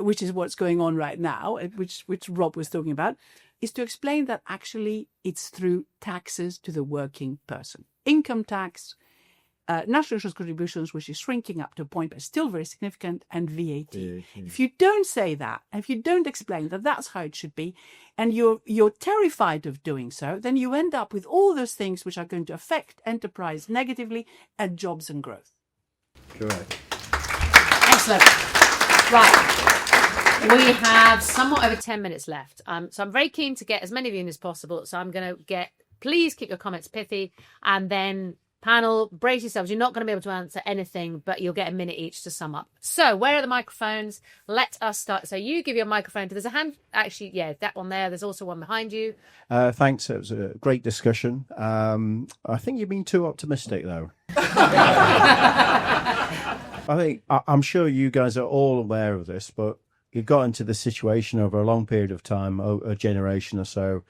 which is what's going on right now, which Rob was talking about, is to explain that actually it's through taxes to the working person. Income tax, national insurance contributions, which is shrinking up to a point, but still very significant, and VAT. If you don't say that, if you don't explain that that's how it should be, and you're terrified of doing so, then you end up with all those things which are going to affect enterprise negatively and jobs and growth. Correct. Excellent. Right. We have somewhat over 10 minutes left. So I'm very keen to get as many of you in as possible. So I'm going to please keep your comments pithy, and then panel, brace yourselves. You're not going to be able to answer anything, but you'll get a minute each to sum up. So where are the microphones? Let us start. So you give your microphone to, there's a hand, actually, yeah, that one there. There's also one behind you. Thanks. It was a great discussion. I think you've been too optimistic, though. I'm sure you guys are all aware of this, but you got into the situation over a long period of time, a generation or so.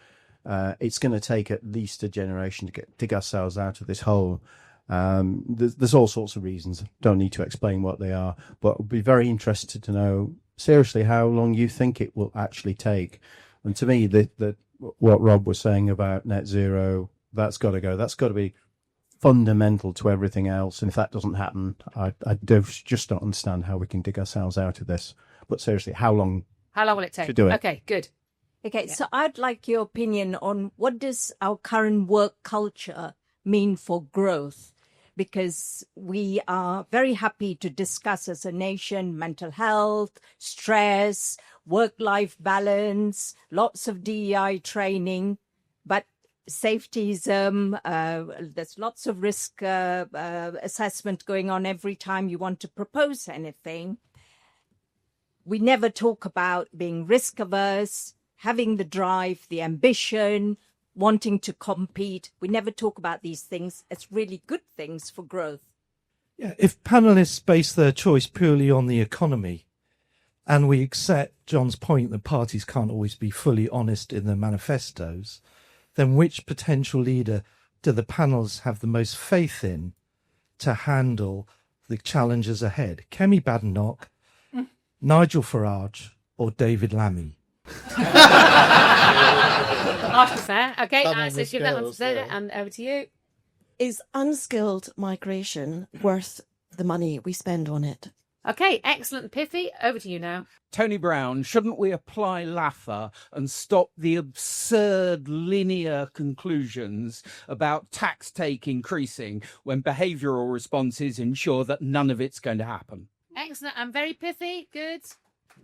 It's going to take at least a generation to dig ourselves out of this hole. There's all sorts of reasons. Don't need to explain what they are, but I'd be very interested to know seriously how long you think it will actually take. And to me, what Rob was saying about net zero, that's got to go. That's got to be fundamental to everything else. And if that doesn't happen, I just don't understand how we can dig ourselves out of this. But seriously, how long will it take to do it? Okay, good. Okay, so I'd like your opinion on what does our current work culture mean for growth? Because we are very happy to discuss as a nation mental health, stress, work-life balance, lots of DEI training, but safetyism, there's lots of risk assessment going on every time you want to propose anything. We never talk about being risk-averse, having the drive, the ambition, wanting to compete. We never talk about these things as really good things for growth. Yeah, if panelists base their choice purely on the economy, and we accept John's point that parties can't always be fully honest in their manifestos, then which potential leader do the panels have the most faith in to handle the challenges ahead? Kemi Badenoch, Nigel Farage, or David Lammy? After fair. Okay, so give that one to Zoda, and over to you. Is unskilled migration worth the money we spend on it? Okay, excellent, pithy. Over to you now. Tony Brown, shouldn't we apply LAFA and stop the absurd linear conclusions about tax take increasing when behavioural responses ensure that none of it's going to happen? Excellent, and very pithy. Good.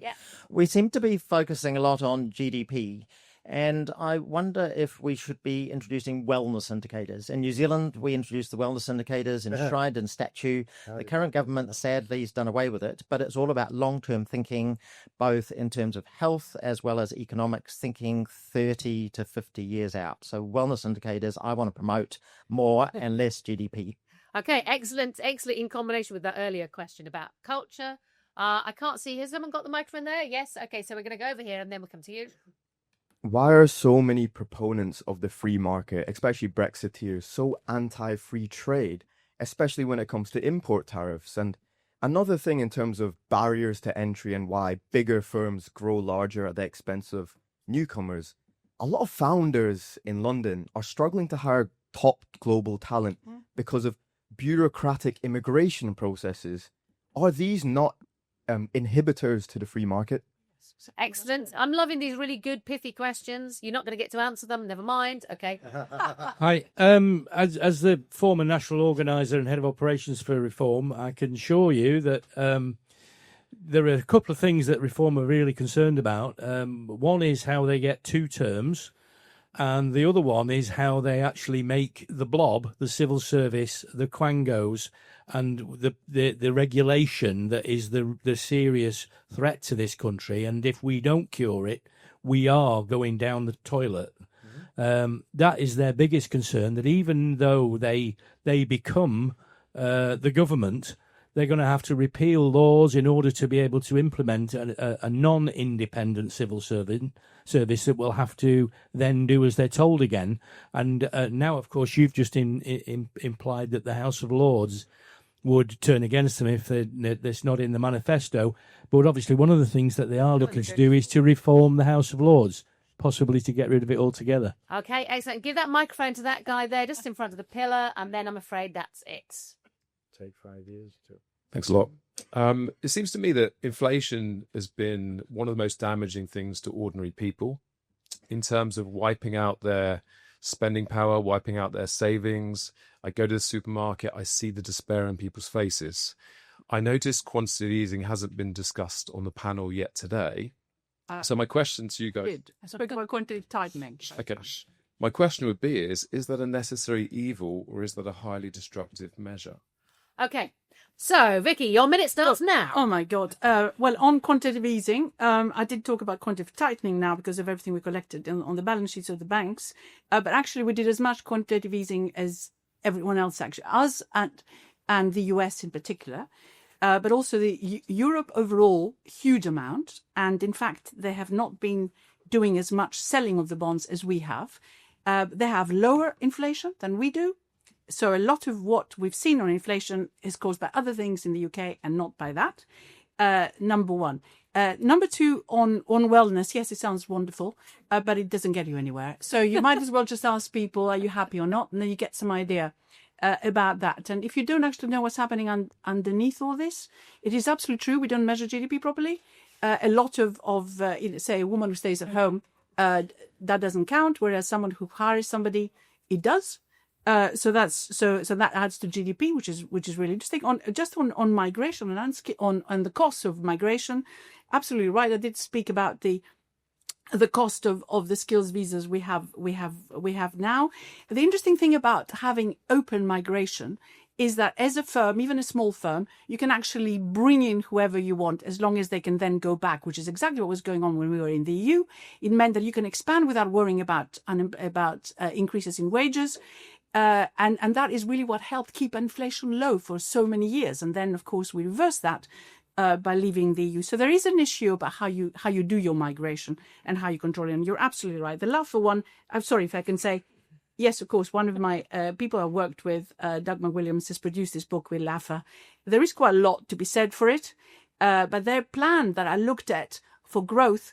Yeah. We seem to be focusing a lot on GDP, and I wonder if we should be introducing wellness indicators. In New Zealand, we introduced the wellness indicators enshrined in statute. The current government, sadly, has done away with it, but it's all about long-term thinking, both in terms of health as well as economics, thinking 30 to 50 years out. So wellness indicators, I want to promote more and less GDP. Okay, excellent, in combination with that earlier question about culture. I can't see. Has someone got the microphone there? Yes. Okay, so we're going to go over here and then we'll come to you. Why are so many proponents of the free market, especially Brexiteers, so anti-free trade, especially when it comes to import tariffs? And another thing in terms of barriers to entry and why bigger firms grow larger at the expense of newcomers. A lot of founders in London are struggling to hire top global talent because of bureaucratic immigration processes. Are these not inhibitors to the free market? Excellent. I'm loving these really good, pithy questions. You're not going to get to answer them. Never mind. Okay. Hi. As the former national organiser and head of operations for Reform, I can assure you that there are a couple of things that Reform are really concerned about. One is how they get 2 terms. And the other one is how they actually make the blob, the civil service, the quangos, and the regulation that is the serious threat to this country. And if we don't cure it, we are going down the toilet. That is their biggest concern, that even though they become the government, they're going to have to repeal laws in order to be able to implement a non-independent civil service that will have to then do as they're told again. And now, of course, you've just implied that the House of Lords would turn against them if it's not in the manifesto. But obviously, one of the things that they are looking to do is to reform the House of Lords. possibly to get rid of it altogether. Okay, excellent. Give that microphone to that guy there, just in front of the pillar, and then I'm afraid that's it. Take 5 years to. Thanks a lot. It seems to me that inflation has been one of the most damaging things to ordinary people in terms of wiping out their spending power, wiping out their savings. I go to the supermarket, I see the despair in people's faces. I notice quantitative easing hasn't been discussed on the panel yet today. So my question to you guys... I spoke about quantitative tightening. Okay. My question would be is that a necessary evil or is that a highly destructive measure? Okay. So, Vicky, your minute starts now. Oh, my God. Well, on quantitative easing, I did talk about quantitative tightening now because of everything we collected on the balance sheets of the banks. But actually, we did as much quantitative easing as everyone else, actually, us and the US in particular. But also Europe overall, huge amount. And in fact, they have not been doing as much selling of the bonds as we have. They have lower inflation than we do. So a lot of what we've seen on inflation is caused by other things in the UK and not by that. Number one. Number two, on wellness, yes, it sounds wonderful, but it doesn't get you anywhere. So you might as well just ask people, are you happy or not? And then you get some idea about that. And if you don't actually know what's happening underneath all this, it is absolutely true. We don't measure GDP properly. A lot of say, a woman who stays at home, that doesn't count, whereas someone who hires somebody, it does. So that adds to GDP, which is really interesting. On migration and on the costs of migration, absolutely right. I did speak about the cost of the skills visas we have now. The interesting thing about having open migration is that as a firm, even a small firm, you can actually bring in whoever you want as long as they can then go back, which is exactly what was going on when we were in the EU. It meant that you can expand without worrying about increases in wages. And that is really what helped keep inflation low for so many years. And then, of course, we reversed that by leaving the EU. So there is an issue about how you do your migration and how you control it. And you're absolutely right. The LAFA one, I'm sorry if I can say, yes, of course, one of my people I worked with, Doug McWilliams, has produced this book with LAFA. There is quite a lot to be said for it. But their plan that I looked at for growth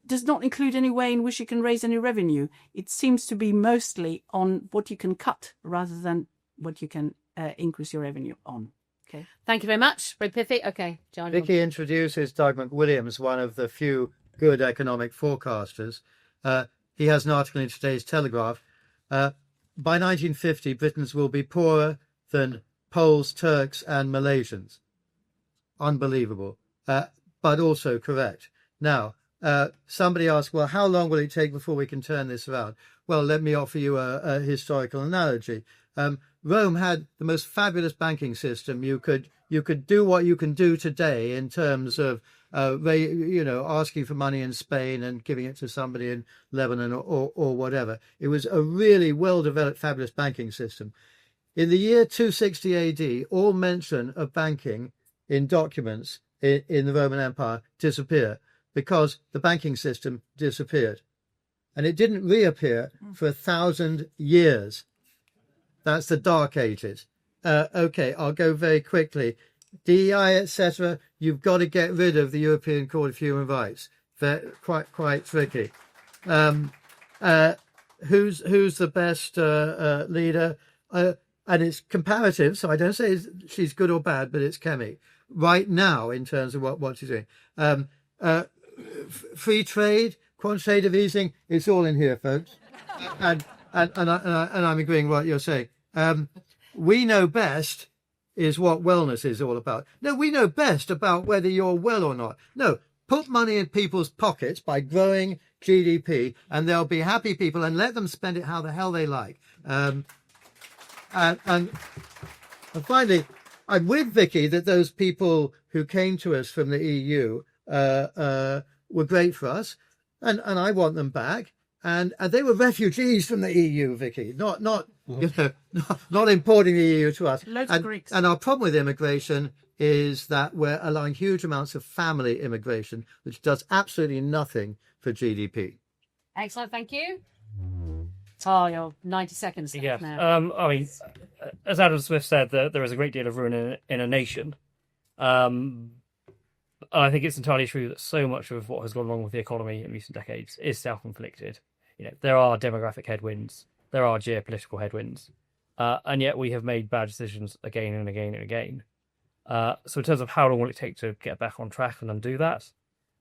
does not include any way in which you can raise any revenue. It seems to be mostly on what you can cut rather than what you can increase your revenue on. Okay. Thank you very much. Very pithy. Okay, John. Vicky introduces Doug McWilliams, one of the few good economic forecasters. He has an article in today's Telegraph. By 1950, Britons will be poorer than Poles, Turks and Malaysians. Unbelievable, but also correct. Now, somebody asked, well, how long will it take before we can turn this around? Well, let me offer you a historical analogy. Rome had the most fabulous banking system. You could do what you can do today in terms of asking for money in Spain and giving it to somebody in Lebanon or whatever. It was a really well-developed, fabulous banking system. In the year 260 AD, all mention of banking in documents in the Roman Empire disappear, because the banking system disappeared. And it didn't reappear for 1,000 years. That's the Dark Ages. Okay, I'll go very quickly. DEI, etc., you've got to get rid of the European Court of Human Rights. They're quite tricky. Who's the best leader? And it's comparative, so I don't say she's good or bad, but it's Kemi. Right now, in terms of what she's doing. Free trade, quantitative easing, it's all in here, folks. And I'm agreeing with what you're saying. We know best is what wellness is all about. No, we know best about whether you're well or not. No, put money in people's pockets by growing GDP, and they'll be happy people, and let them spend it how the hell they like. And finally, I'm with Vicky that those people who came to us from the EU were great for us, and I want them back. And they were refugees from the EU, Vicky, not importing the EU to us. Loads of Greeks. And our problem with immigration is that we're allowing huge amounts of family immigration, which does absolutely nothing for GDP. Excellent, thank you. Oh, you're 90 seconds left Yeah. now. I mean, as Adam Smith said, there is a great deal of ruin in a nation. I think it's entirely true that so much of what has gone wrong with the economy in recent decades is self-inflicted. There are demographic headwinds, there are geopolitical headwinds, and yet we have made bad decisions again and again and again. So in terms of how long will it take to get back on track and undo that,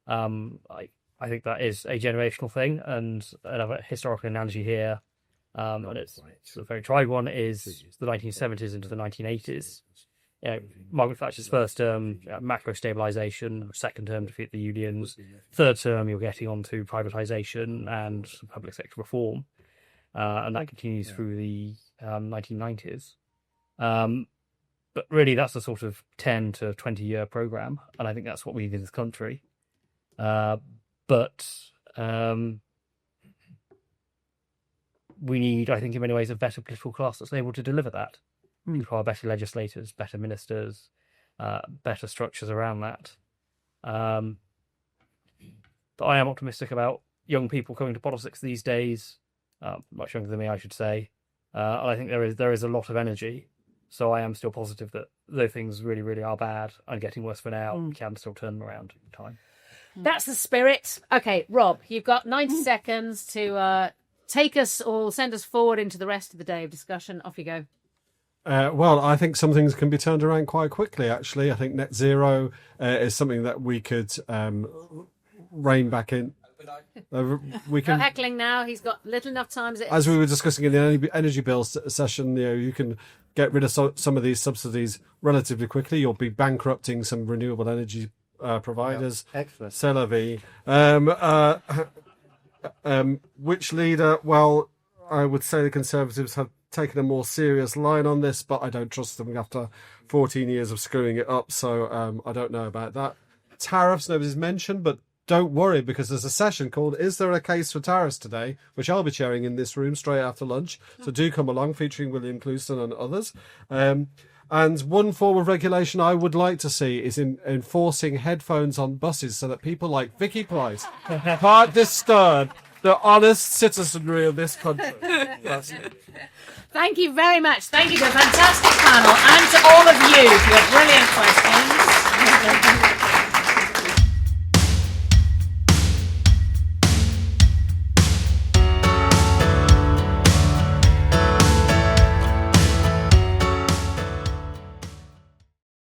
I think that is a generational thing. And another historical analogy here, and it's a very tried one, is the 1970s into the 1980s. Margaret Thatcher's first term, macro stabilisation; second term, defeat the unions; third term, you're getting onto privatisation and public sector reform, and that continues through the 1990s. But really, that's a sort of 10 to 20 year program, and I think that's what we need in this country. But we need, I think, in many ways, a better political class that's able to deliver that. We require better legislators, better ministers, better structures around that. But I am optimistic about young people coming to politics these days, much younger than me, I should say. And I think there is a lot of energy. So I am still positive that though things really, really are bad and getting worse for now, we can still turn them around in time. That's the spirit. Okay, Rob, you've got 90 seconds to take us or send us forward into the rest of the day of discussion. Off you go. Well, I think some things can be turned around quite quickly, actually. I think net zero is something that we could rein back in. We can, no heckling now. He's got little enough time as it as is. we were discussing in the energy bill session, you can get rid of some of these subsidies relatively quickly. You'll be bankrupting some renewable energy providers. Yeah, excellent. C'est la vie. Which leader? Well, I would say the Conservatives have taken a more serious line on this, but I don't trust them after 14 years of screwing it up, so I don't know about that. Tariffs, nobody's mentioned, but don't worry, because there's a session called Is There a Case for Tariffs today, which I'll be chairing in this room straight after lunch, so do come along, featuring William Clouston and others. And one form of regulation I would like to see is enforcing headphones on buses so that people like Vicky Price can't disturb the honest citizenry of this country. That's it. Thank you very much. Thank you to a fantastic panel and to all of you for your brilliant questions.